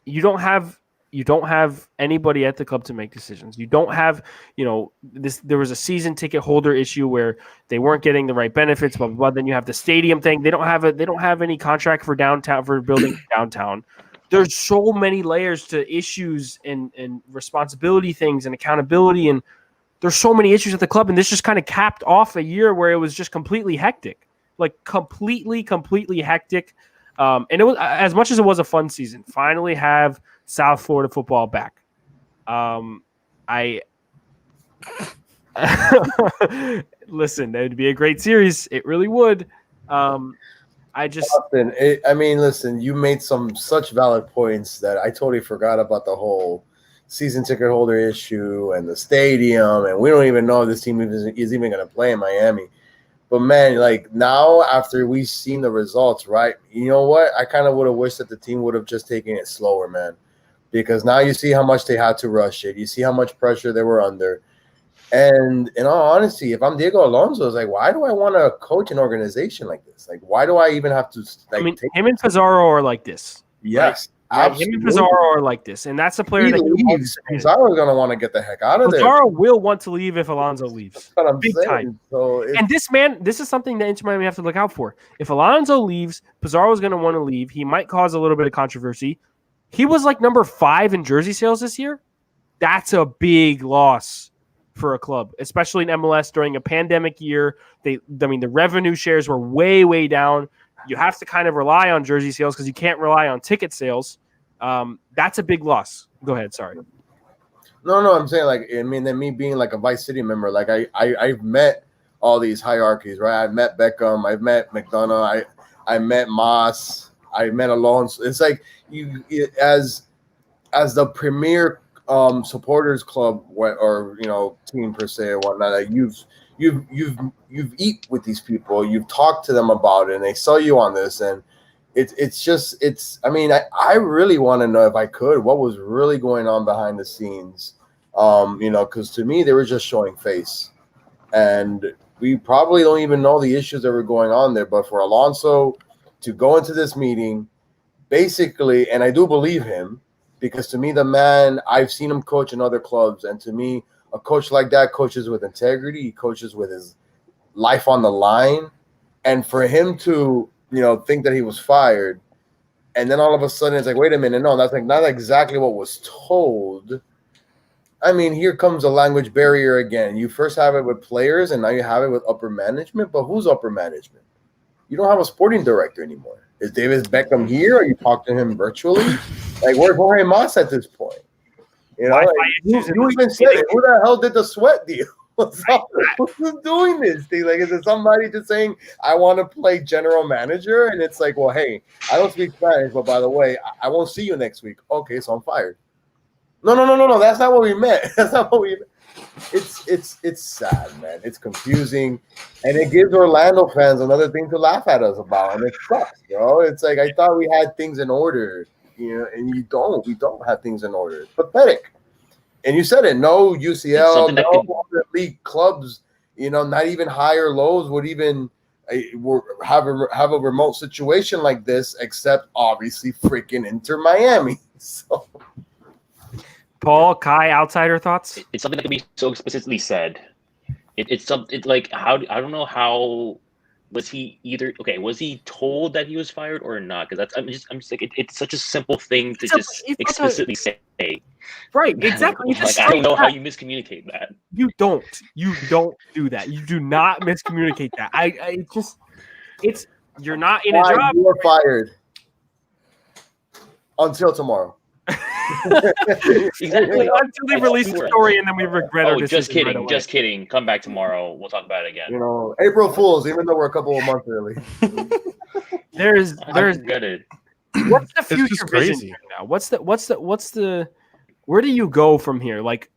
You You don't have anybody at the club to make decisions. You don't have, there was a season ticket holder issue where they weren't getting the right benefits, blah, blah, blah. Then you have the stadium thing. They don't have any contract for building downtown. There's so many layers to issues and responsibility things and accountability. And there's so many issues at the club. And this just kind of capped off a year where it was just completely hectic, like completely hectic. And it was, as much as it was a fun season, finally have South Florida football back. Listen, it would be a great series. It really would. Listen, you made such valid points that I totally forgot about the whole season ticket holder issue and the stadium, and we don't even know if this team is even going to play in Miami. But man, like now after we've seen the results, right? You know what? I kind of would have wished that the team would have just taken it slower, man. Because now you see how much they had to rush it. You see how much pressure they were under. And in all honesty, if I'm Diego Alonso, it's like, why do I want to coach an organization like this? Like, why do I even have to? Him and Pizarro are like this. Yes, right? Him and Pizarro are like this, and that's a player that leaves. Pizarro's gonna want to get the heck out of there. Pizarro will want to leave if Alonso leaves. That's what I'm Big saying. time. So and this is something that Inter Miami have to look out for. If Alonso leaves, Pizarro is going to want to leave. He might cause a little bit of controversy. He was like number 5 in jersey sales this year. That's a big loss for a club, especially in MLS during a pandemic year. The revenue shares were way down. You have to kind of rely on jersey sales because you can't rely on ticket sales. That's a big loss. Go ahead. Sorry. No, I'm saying then me being like a Vice City member, like I've met all these hierarchies, right? I've met Beckham, I've met McDonough, I met Moss, I met Alonso. It's like as the premier supporters club or team per se or whatnot, like you've eat with these people, you've talked to them about it, and they sell you on this, and I really want to know, if I could, what was really going on behind the scenes, because to me they were just showing face, and we probably don't even know the issues that were going on there. But for Alonso to go into this meeting, basically, and I do believe him, because to me, the man, I've seen him coach in other clubs, and to me, a coach like that coaches with integrity. He coaches with his life on the line, and for him to think that he was fired, and then all of a sudden it's like, wait a minute, no, that's like not exactly what was told. I mean, here comes a language barrier again. You first have it with players, and now you have it with upper management. But who's upper management? You don't have a sporting director anymore. Is David Beckham here? Or you talk to him virtually? Like, where's Jorge Mas at this point? You even said it. Who the hell did the sweat deal? Who's doing this thing? Like, is it somebody just saying, I want to play general manager? And it's like, well, hey, I don't speak Spanish, but by the way, I won't see you next week. Okay, so I'm fired. No. That's not what we meant. That's not what we meant. It's sad, man. It's confusing, and it gives Orlando fans another thing to laugh at us about, and it sucks, It's like, I thought we had things in order, and you don't. We don't have things in order. It's pathetic. And you said it. No UCL, no other league clubs. Not even high or lows would even have a remote situation like this, except obviously freaking Inter Miami. So. Paul, Kai, outsider thoughts? It's something that can be so explicitly said. It's like, how I don't know how was he told that he was fired or not? Because I'm just like, it's such a simple thing to just explicitly say. Right, exactly. I don't know how you miscommunicate that. You don't do that. You do not miscommunicate that. You're not in a job. You are fired until tomorrow. Exactly. Until they release the story, and then we regret our decision. Just kidding. Come back tomorrow. We'll talk about it again. April Fools, even though we're a couple of months early. There's gutted. What's the future vision right now? What's the where do you go from here? Like,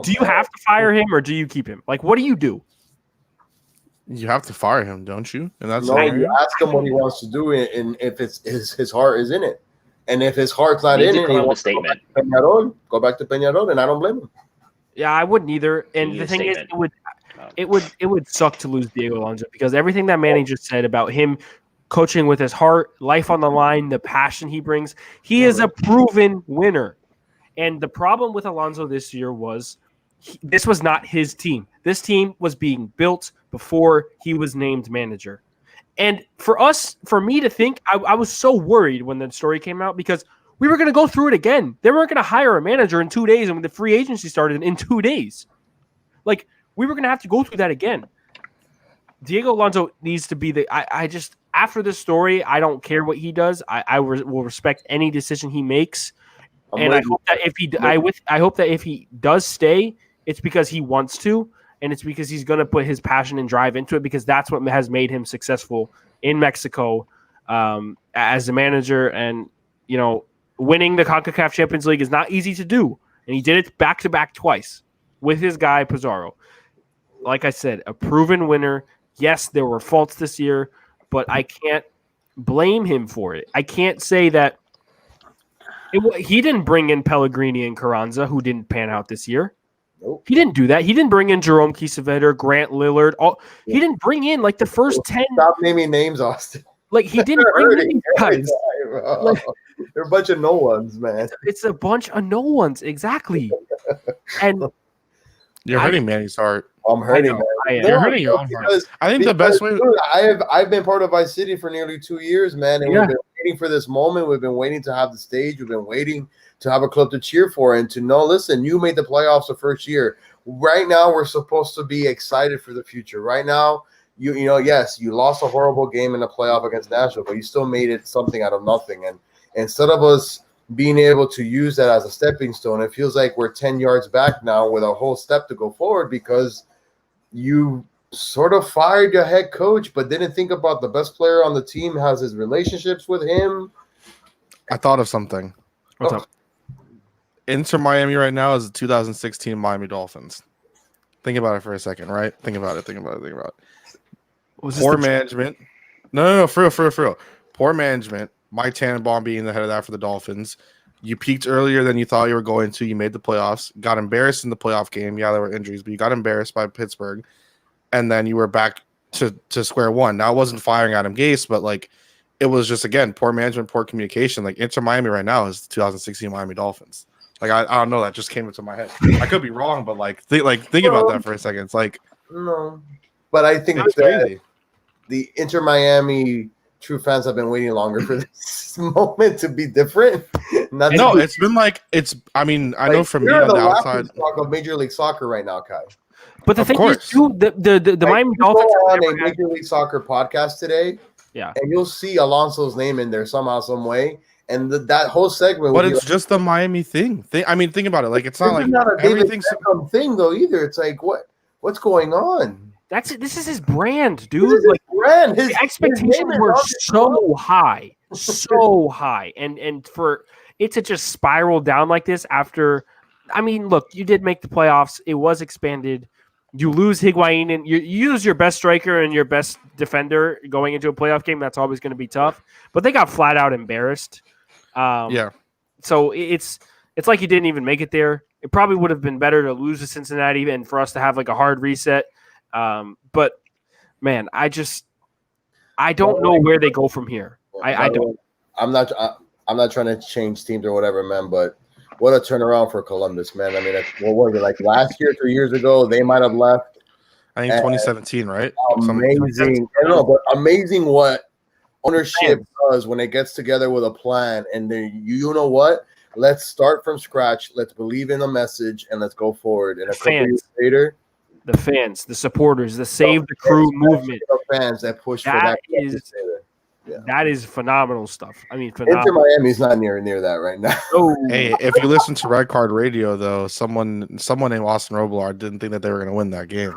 do you have to fire him or do you keep him? Like, what do you do? You have to fire him, don't you? And that's you ask him what he wants to do, and if his heart is in it. And if his heart's not in it, he wants to go back to Peñarol, and I don't blame him. Yeah, I wouldn't either. And the thing is, it would suck to lose Diego Alonso, because everything that Manny just said about him coaching with his heart, life on the line, the passion he brings, he is a proven winner. And the problem with Alonso this year was this was not his team. This team was being built before he was named manager. And for me to think, I was so worried when the story came out because we were going to go through it again. They weren't going to hire a manager in 2 days, and when the free agency started in 2 days. Like, we were going to have to go through that again. Diego Alonso needs to be I just, after this story, I don't care what he does. I will respect any decision he makes. And I hope that if he does stay, it's because he wants to, and it's because he's going to put his passion and drive into it, because that's what has made him successful in Mexico as a manager. And, you know, winning the CONCACAF Champions League is not easy to do, and he did it back-to-back twice with his guy Pizarro. Like I said, a proven winner. Yes, there were faults this year, but I can't blame him for it. I can't say that he didn't bring in Pellegrini and Carranza, who didn't pan out this year. Nope. He didn't do that. He didn't bring in Jerome Kiesewetter, Grant Lillard. He didn't bring in like the first 10. Stop naming names, Austin. Like, he didn't bring in these guys. Like, they're a bunch of no ones, man. It's a bunch of no ones, exactly. And you're hurting Manny's heart. I'm hurting, man. You're hurting your own heart. I think the best way. Dude, I've been part of Vice City for nearly 2 years, man, and we've been waiting for this moment. We've been waiting to have the stage. We've been waiting to have a club to cheer for and to know. Listen, you made the playoffs the first year. Right now, we're supposed to be excited for the future. Right now, you know, yes, you lost a horrible game in the playoff against Nashville, but you still made it something out of nothing. And instead of us being able to use that as a stepping stone, it feels like we're 10 yards back now with a whole step to go forward, because you sort of fired your head coach, but didn't think about the best player on the team has his relationships with him. I thought of something. What's up? Inter Miami right now is the 2016 Miami Dolphins. Think about it for a second, right? Think about it. Poor management. No, for real. Poor management. Mike Tannenbaum being the head of that for the Dolphins. You peaked earlier than you thought you were going to. You made the playoffs. Got embarrassed in the playoff game. Yeah, there were injuries, but you got embarrassed by Pittsburgh. And then you were back to square one. Now, it wasn't firing Adam Gase, but, like, it was just, again, poor management, poor communication. Like, Inter Miami right now is the 2016 Miami Dolphins. Like, I don't know. That just came into my head. I could be wrong, but, think about that for a second. It's like... No. But I think that the Inter Miami true fans have been waiting longer for this moment to be different. It's been like I mean, I know from me on the outside of Major League Soccer right now, Kai. But the thing is, too, the Miami Dolphins on a Major League Soccer podcast today, and you'll see Alonso's name in there somehow, some way, and that whole segment. But it's just the Miami thing. I mean, think about it. Like, it's not a everything's thing though either. It's like what's going on? That's it. This is his brand, dude. This is his brand. The expectations were so high, and for it to just spiral down like this after, I mean, look, you did make the playoffs. It was expanded. You lose Higuain, and you use your best striker and your best defender going into a playoff game. That's always going to be tough. But they got flat out embarrassed. So it's like you didn't even make it there. It probably would have been better to lose to Cincinnati and for us to have like a hard reset. But man, I don't know where they go from here. I don't. I'm not trying to change teams or whatever, man. But what a turnaround for Columbus, man. I mean, what was it, like last year, 3 years ago? They might have left. I think 2017, right? Amazing. I don't know, but amazing what ownership does when it gets together with a plan. And then you know what? Let's start from scratch. Let's believe in the message and let's go forward. And a couple years later. The fans, the supporters, the Save the Crew movement. The fans that push for that. That is phenomenal stuff. I mean, Inter Miami's not near that right now. Hey, if you listen to Red Card Radio, though, someone named Austin Robillard didn't think that they were going to win that game.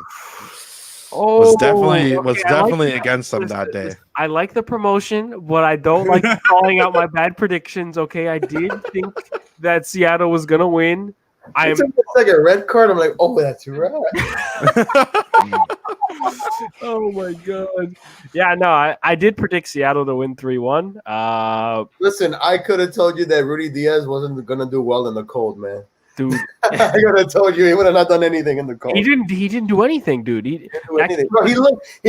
Was definitely against them that day. I like the promotion, but I don't like calling out my bad predictions. Okay, I did think that Seattle was going to win. It's like a red card. I'm like, oh, that's right. Oh my god! Yeah, no, I did predict Seattle to win 3-1. Listen, I could have told you that Rudy Diaz wasn't going to do well in the cold, man. dude. I could have told you he would have not done anything in the cold. He didn't do anything, dude. He didn't do anything. Bro, he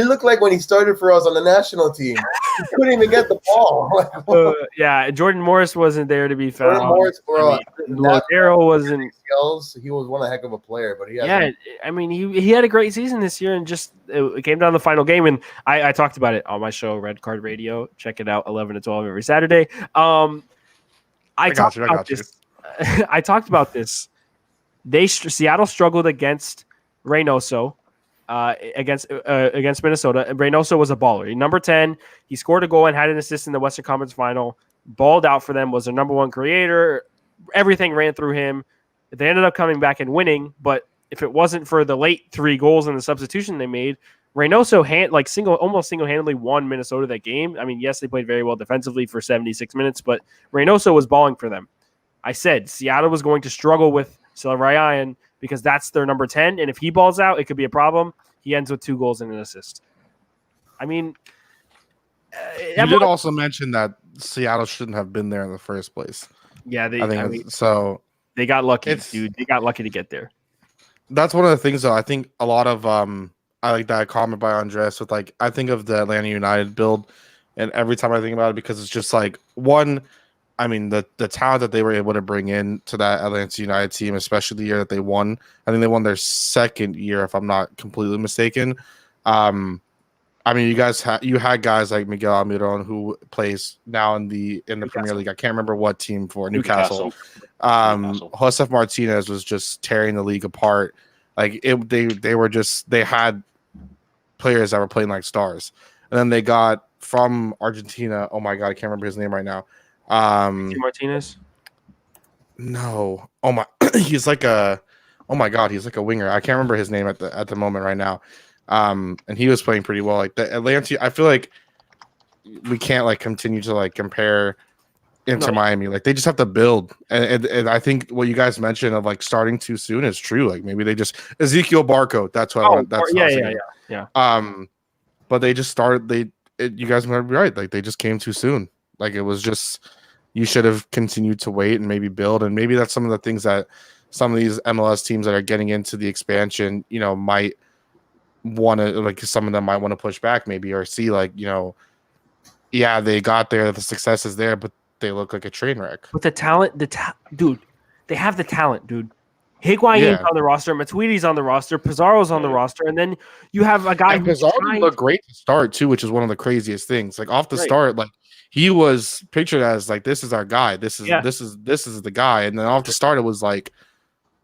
looked like when he started for us on the national team. He couldn't even get the ball. Yeah, Jordan Morris wasn't there to be found. Jordan Morris, bro. Lodero wasn't. He was one heck of a player, but he had a great season this year, and just it came down to the final game. And I talked about it on my show, Red Card Radio. Check it out, 11 to 12 every Saturday. I talked about this. Seattle struggled against Reynoso, against Minnesota. And Reynoso was a baller. He number 10. He scored a goal and had an assist in the Western Conference Final. Balled out for them. Was their number one creator. Everything ran through him. They ended up coming back and winning. But if it wasn't for the late 3 goals and the substitution they made, Reynoso almost single-handedly won Minnesota that game. I mean, yes, they played very well defensively for 76 minutes, but Reynoso was balling for them. I said Seattle was going to struggle with Ryan because that's their number 10, and if he balls out, it could be a problem. He ends with 2 goals and an assist. I mean, you did also mention that Seattle shouldn't have been there in the first place. Yeah, they got lucky, dude. They got lucky to get there. That's one of the things, though. I think a lot of I like that comment by Andres with I think of the Atlanta United build, and every time I think about it, because it's just one. I mean, the talent that they were able to bring in to that Atlanta United team, especially the year that they won. I think they won their second year, if I'm not completely mistaken. I mean, you had guys like Miguel Almiron, who plays now in the Premier League. I can't remember what team for Newcastle. Josef Martinez was just tearing the league apart. They had players that were playing like stars, and then they got from Argentina. Oh my god, I can't remember his name right now. Martinez? No. Oh my, he's like a. Oh my god, he's like a winger. I can't remember his name at the moment right now. And he was playing pretty well. The Atlanta, I feel like we can't continue to compare Inter Miami. They just have to build. And I think what you guys mentioned of starting too soon is true. Maybe they just Ezekiel Barco. That's what. Yeah. But they just started. You guys might be right. They just came too soon. It was just, you should have continued to wait and maybe build. And maybe that's some of the things that some of these MLS teams that are getting into the expansion, might want to, some of them might want to push back maybe, or see yeah, they got there, the success is there, but they look like a train wreck. With the talent, dude, they have the talent, dude. Higuain's on the roster, Matuidi's on the roster, Pizarro's on the roster, and then you have a guy who's Pizarro looked great to start too, which is one of the craziest things. Off the start, he was pictured as this is our guy, this is the guy, and then off the start it was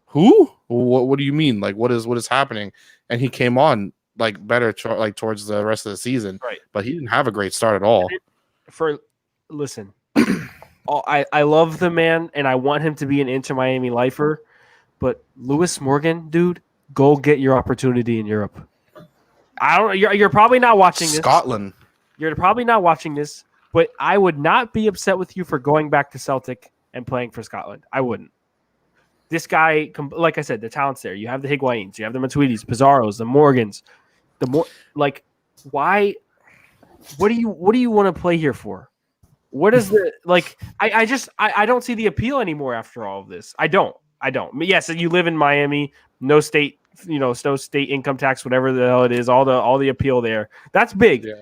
who? What do you mean? What is happening? And he came on better towards the rest of the season, right? But he didn't have a great start at all. Listen, I love the man, and I want him to be an Inter Miami lifer. But Lewis Morgan, dude, go get your opportunity in Europe. I don't. You're probably not watching this. Scotland. You're probably not watching this, but I would not be upset with you for going back to Celtic and playing for Scotland. I wouldn't. This guy, like I said, the talent's there. You have the Higuains, you have the Matuidis, Pizarros, the Morgans. Why? What do you want to play here for? What is the I don't see the appeal anymore after all of this. I don't. Yes, you live in Miami, no state, no state income tax, whatever the hell it is, all the appeal there. That's big. Yeah.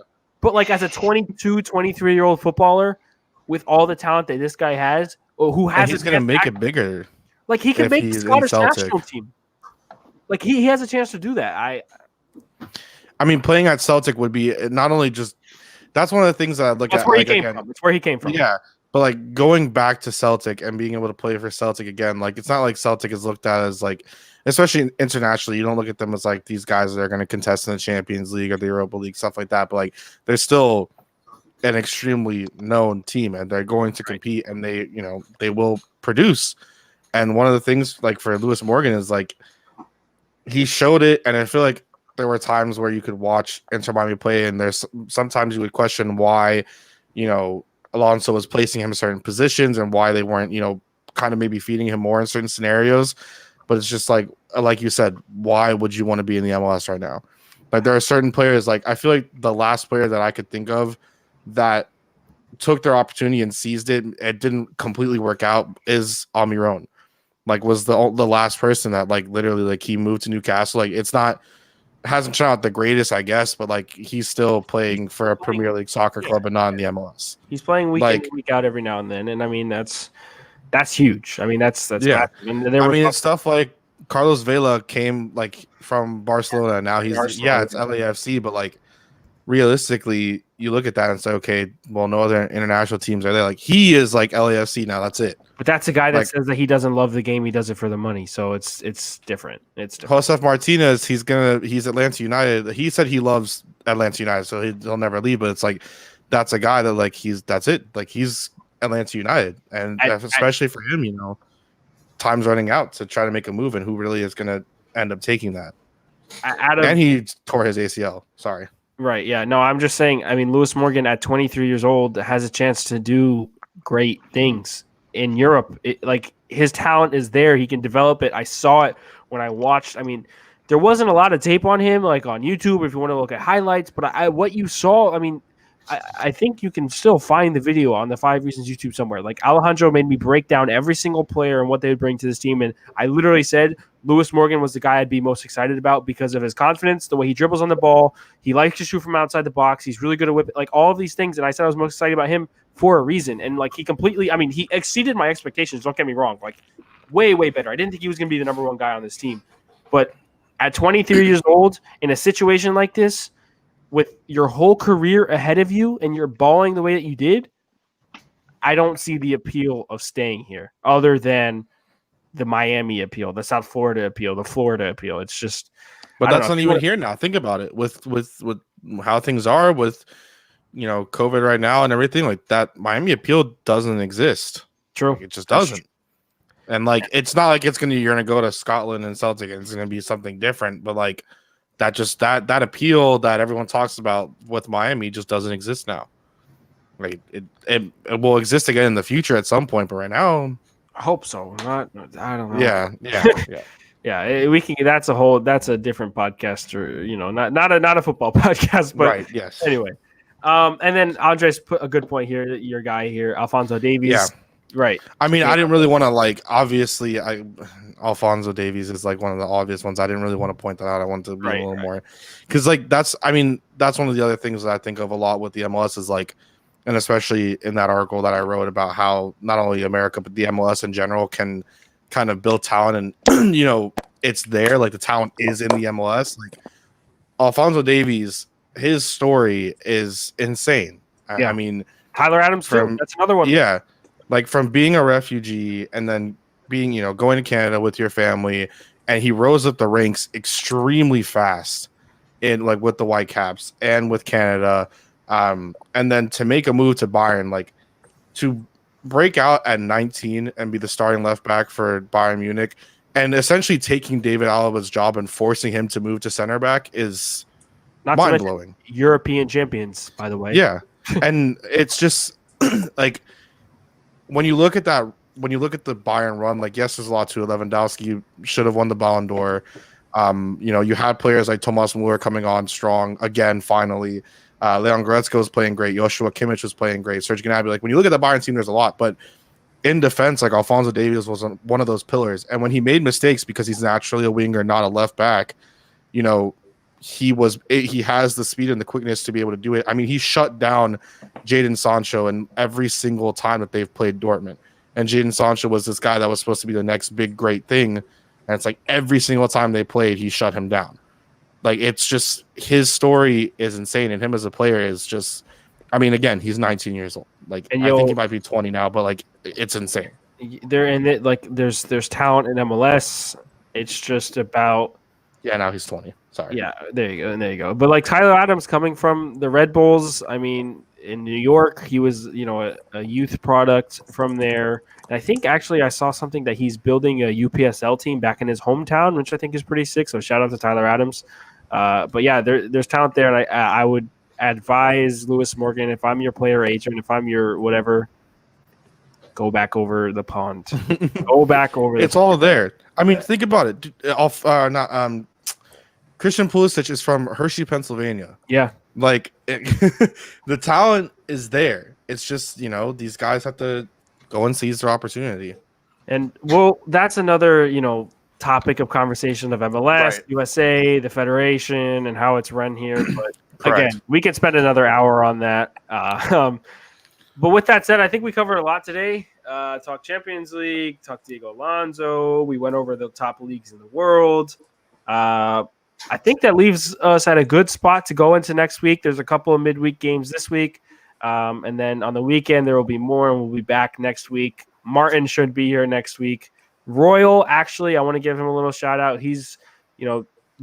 But as a 22, 23-year-old footballer with all the talent that this guy has, who has, he's going to make it bigger. He can make the Scottish national team. He has a chance to do that. I mean, playing at Celtic would be not only just. That's one of the things that I look at. That's where he came from. It's where he came from. Yeah. But going back to Celtic and being able to play for Celtic again, it's not like Celtic is looked at as especially internationally, you don't look at them as these guys that are going to contest in the Champions League or the Europa League, stuff like that. But they're still an extremely known team, and they're going to compete, and they will produce. And one of the things for Lewis Morgan is he showed it, and I feel like there were times where you could watch Inter Miami play, and there's sometimes you would question why, Alonso was placing him in certain positions and why they weren't, kind of maybe feeding him more in certain scenarios. But it's just like you said, why would you want to be in the MLS right now? There are certain players, I feel like the last player that I could think of that took their opportunity and seized it, it didn't completely work out, is Almiron. like was the last person that like literally like he moved to Newcastle. Like it's not hasn't turned out the greatest, I guess, but like he's still playing for a Premier League soccer club and not in the MLS. He's playing week in, week out every now and then, and I mean that's huge. I mean that's yeah. And I mean it's stuff like Carlos Vela came like from Barcelona. And now he's it's LAFC, but like realistically, you look at that and say, okay, well, no other international teams are there. Like he is like LAFC now. That's it. But that's a guy that says that he doesn't love the game. He does it for the money. So it's different. It's different. Josef Martinez, he's Atlanta United. He said he loves Atlanta United, so he'll never leave. But it's like that's a guy that like that's it. Like he's Atlanta United, and especially for him, you know, time's running out to try to make a move, and who really is going to end up taking that? And he tore his ACL. Sorry. Right. Yeah. No, I'm just saying. I mean, Lewis Morgan at 23 years old has a chance to do great things in Europe. Like his talent is there. He can develop it. I saw it when I watched. I mean, there wasn't a lot of tape on him, like on YouTube, if you want to look at highlights. But what you saw, I mean, I think you can still find the video on the 5 Reasons YouTube somewhere. Like Alejandro made me break down every single player and what they would bring to this team. And I literally said Lewis Morgan was the guy I'd be most excited about because of his confidence, the way he dribbles on the ball. He likes to shoot from outside the box. He's really good at whip, like all of these things. And I said I was most excited about him for a reason. And like he exceeded my expectations. Don't get me wrong. Like way, way better. I didn't think he was going to be the number one guy on this team. But at 23 years old, in a situation like this, with your whole career ahead of you and you're balling the way that you did, I don't see the appeal of staying here other than the Miami appeal, the South Florida appeal, the Florida appeal. It's just, but that's not even here now. Think about it with how things are with, you know, COVID right now and everything like that. Miami appeal doesn't exist. True. Like, it just doesn't. And like, it's not like you're going to go to Scotland and Celtic and it's going to be something different, but like, that appeal that everyone talks about with Miami just doesn't exist now. Like it will exist again in the future at some point, but right now, I hope so. I don't know. Yeah. Yeah. We can. That's a different podcast, or you know, not a football podcast, but right. Yes. Anyway, and then Andres put a good point here. Your guy here, Alphonso Davies. Yeah. Right. I mean, I didn't really want to like. Obviously, Alphonso Davies is like one of the obvious ones. I didn't really want to point that out. I wanted to be a little more because like that's one of the other things that I think of a lot with the MLS is like, and especially in that article that I wrote about how not only America but the MLS in general can kind of build talent and you know it's there, like the talent is in the MLS. Like Alphonso Davies, his story is insane. Yeah. I mean, Tyler Adams too. That's another one. Yeah. Like from being a refugee and then being, you know, going to Canada with your family, and he rose up the ranks extremely fast in like with the Whitecaps and with Canada. And then to make a move to Bayern, like to break out at 19 and be the starting left back for Bayern Munich and essentially taking David Alaba's job and forcing him to move to center back is mind blowing. European champions, by the way. Yeah. And it's just like, when you look at the Bayern run, like yes, there's a lot to it. Lewandowski should have won the Ballon d'Or. You know, you had players like Thomas Müller coming on strong again. Finally, Leon Goretzka was playing great. Joshua Kimmich was playing great. Serge Gnabry. Like when you look at the Bayern team, there's a lot. But in defense, like Alphonso Davies was one of those pillars. And when he made mistakes because he's naturally a winger, not a left back, you know, he has the speed and the quickness to be able to do it. I mean, he shut down Jadon Sancho in every single time that they've played Dortmund. And Jadon Sancho was this guy that was supposed to be the next big great thing. And it's like every single time they played, he shut him down. Like it's just his story is insane, and him as a player is just. I mean, again, he's 19 years old. Like I think he might be 20 now, but like it's insane. There's talent in MLS. It's just about. Yeah, now he's 20. Sorry. Yeah, there you go. But like Tyler Adams coming from the Red Bulls, I mean, in New York, he was, you know, a youth product from there. And I think actually I saw something that he's building a UPSL team back in his hometown, which I think is pretty sick. So shout out to Tyler Adams. But yeah, there's talent there, and I would advise Lewis Morgan, if I'm your player agent, if I'm your whatever, go back over the pond. Go back over. It's all there. I mean, think about it. Christian Pulisic is from Hershey, Pennsylvania. Yeah. Like the talent is there. It's just, you know, these guys have to go and seize their opportunity. And well, that's another, topic of conversation of MLS, Right. USA, the Federation, and how it's run here. But Correct. again, we could spend another hour on that. But with that said, I think we covered a lot today. Talk Champions League, talk Diego Alonso. We went over the top leagues in the world. I think that leaves us at a good spot to go into next week. There's a couple of midweek games this week. And then on the weekend, there will be more, and we'll be back next week. Martin should be here next week. Royal, actually, I want to give him a little shout out. He's,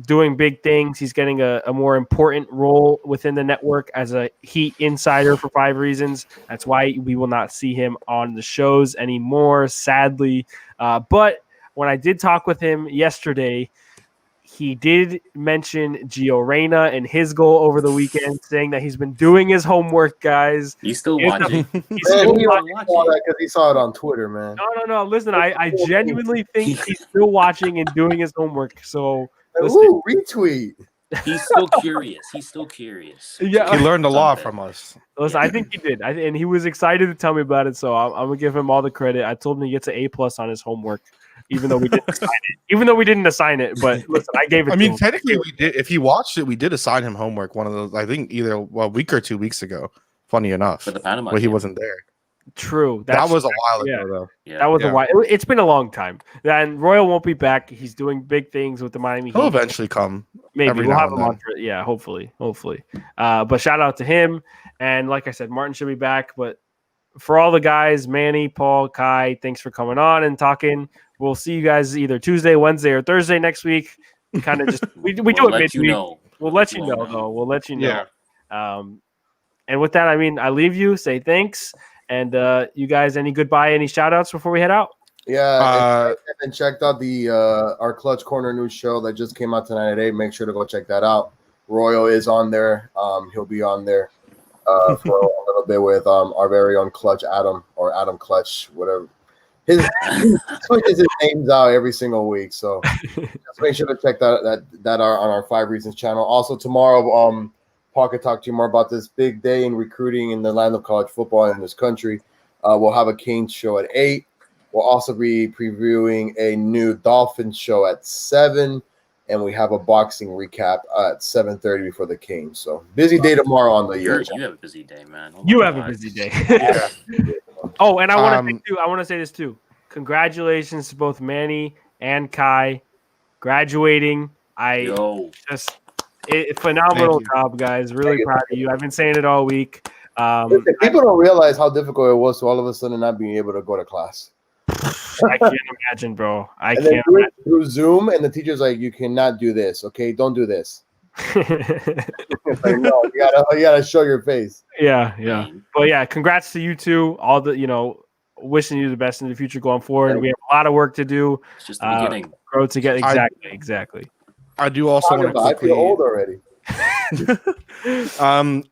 doing big things. He's getting a more important role within the network as a Heat insider for 5 reasons. That's why we will not see him on the shows anymore, sadly. But when I did talk with him yesterday, he did mention Gio Reyna and his goal over the weekend, saying that he's been doing his homework, guys. He's still watching. He's still watching. Because he saw it on Twitter, man. No. Listen, I genuinely think he's still watching and doing his homework. So, Ooh, retweet. He's still curious. Yeah, He learned a lot from us. listen, I think he did, and he was excited to tell me about it. So I'm gonna give him all the credit. I told him he gets an A+ on his homework, even though we didn't assign it. But listen, I gave it. I to mean, him. technically, we did. If he watched it, we did assign him homework. One of those, I think, either a week or 2 weeks ago. Funny enough, For the Panama where he game. wasn't there. True. That was a while yeah. ago, though. Yeah. That was Yeah. a while. It's been a long time. And Royal won't be back. He's doing big things with the Miami He'll Heat. eventually come. Maybe every we'll now have and him on then. for it. Yeah, hopefully. But shout out to him. And like I said, Martin should be back. But for all the guys, Manny, Paul, Kai, thanks for coming on and talking. We'll see you guys either Tuesday, Wednesday, or Thursday next week. We kind of just we do it let midweek. you know. We'll let you all know, though. We'll let you know. Yeah. And with that, I leave you. Say thanks. And you guys, any goodbye, any shout outs before we head out? Yeah, if you haven't checked out the our Clutch Corner news show that just came out tonight at 8, make sure to go check that out. Royal is on there. He'll be on there for a little bit with our very own Clutch Adam, or Adam Clutch, whatever. He switches his names out every single week. So just make sure to check that on our 5 Reasons channel. Also tomorrow, Paul could talk to you more about this big day in recruiting in the land of college football in this country. We'll have a Canes show at 8. We'll also be previewing a new Dolphins show at 7, and we have a boxing recap at 7:30 before the Canes. So busy day tomorrow on the year. You have a busy day, man. Oh You my have a God. busy day. Yeah. Oh, and I want to say this too. Congratulations to both Manny and Kai graduating. Yo. Phenomenal Thank you. job, guys. Really proud of you. I've been saying it all week. People don't realize how difficult it was to all of a sudden not being able to go to class. I can't imagine, bro. I And then can't do it through Zoom, and the teacher's like, "You cannot do this. Okay, don't do this." imagine. It's like, no, you gotta show your face. Yeah. Man. But yeah, congrats to you two. All the wishing you the best in the future going forward. We have a lot of work to do. It's just the beginning. Grow together. Exactly. I do also want to I quickly. feel old already.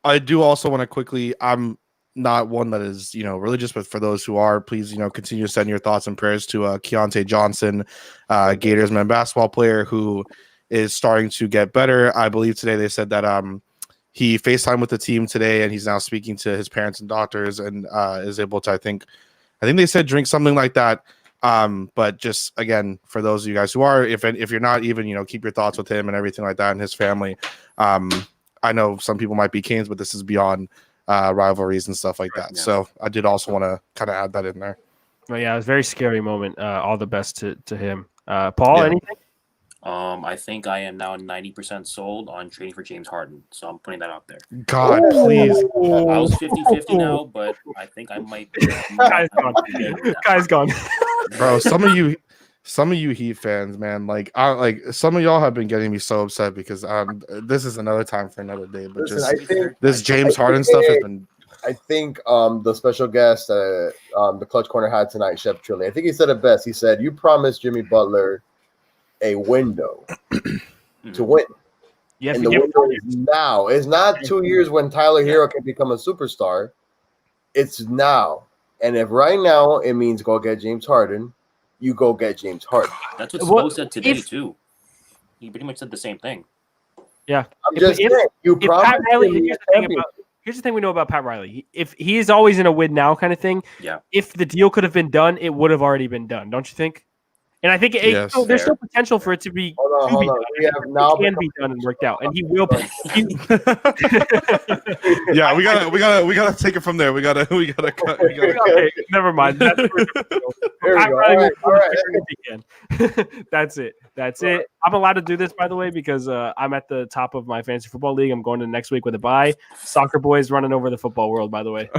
I do also want to quickly. I'm not one that is religious, but for those who are, please continue to send your thoughts and prayers to Keontae Johnson, Gators men's basketball player who is starting to get better. I believe today they said that he FaceTimed with the team today, and he's now speaking to his parents and doctors, and is able to I think they said drink something like that. But just again, for those of you guys who are, if you're not even, keep your thoughts with him and everything like that and his family. I know some people might be Canes, but this is beyond rivalries and stuff like that. Yeah. So I did also want to kind of add that in there. Well, yeah, it was a very scary moment. All the best to him. Paul, Yeah. anything? I think I am now 90% sold on trading for James Harden. So I'm putting that out there. God, please. I was 50-50 now, but I think I might be. Kai's gone. Bro, some of you Heat fans, man, like some of y'all have been getting me so upset because this is another time for another day. But Listen, just I think this James Harden stuff has been. I think the special guest the Clutch Corner had tonight, Chef Trilly, I think he said it best. He said, "You promised Jimmy Butler a window to win, Yes, and the window is now. It's not 2 years when Tyler Hero can become a superstar. It's now, and if right now it means go get James Harden, you go get James Harden. That's what Well, Spo said today if- too. He pretty much said the same thing. Yeah. I'm just saying, you If Pat promised Riley, him here's a the thing championship. here's the thing we know about Pat Riley. If he is always in a win now kind of thing, if the deal could have been done, it would have already been done. Don't you think? And I think there's still potential for it to be. Hold on. It can be done and worked out, and he will. Yeah, we gotta take it from there. We gotta cut. Okay, never mind. That's There we go. All right. That's it. I'm allowed to do this, by the way, because I'm at the top of my fantasy football league. I'm going to next week with a bye. Soccer boys running over the football world, by the way.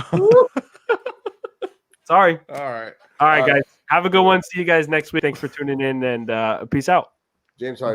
Sorry. All right, guys. Have a good one. See you guys next week. Thanks for tuning in, and peace out. James Harden.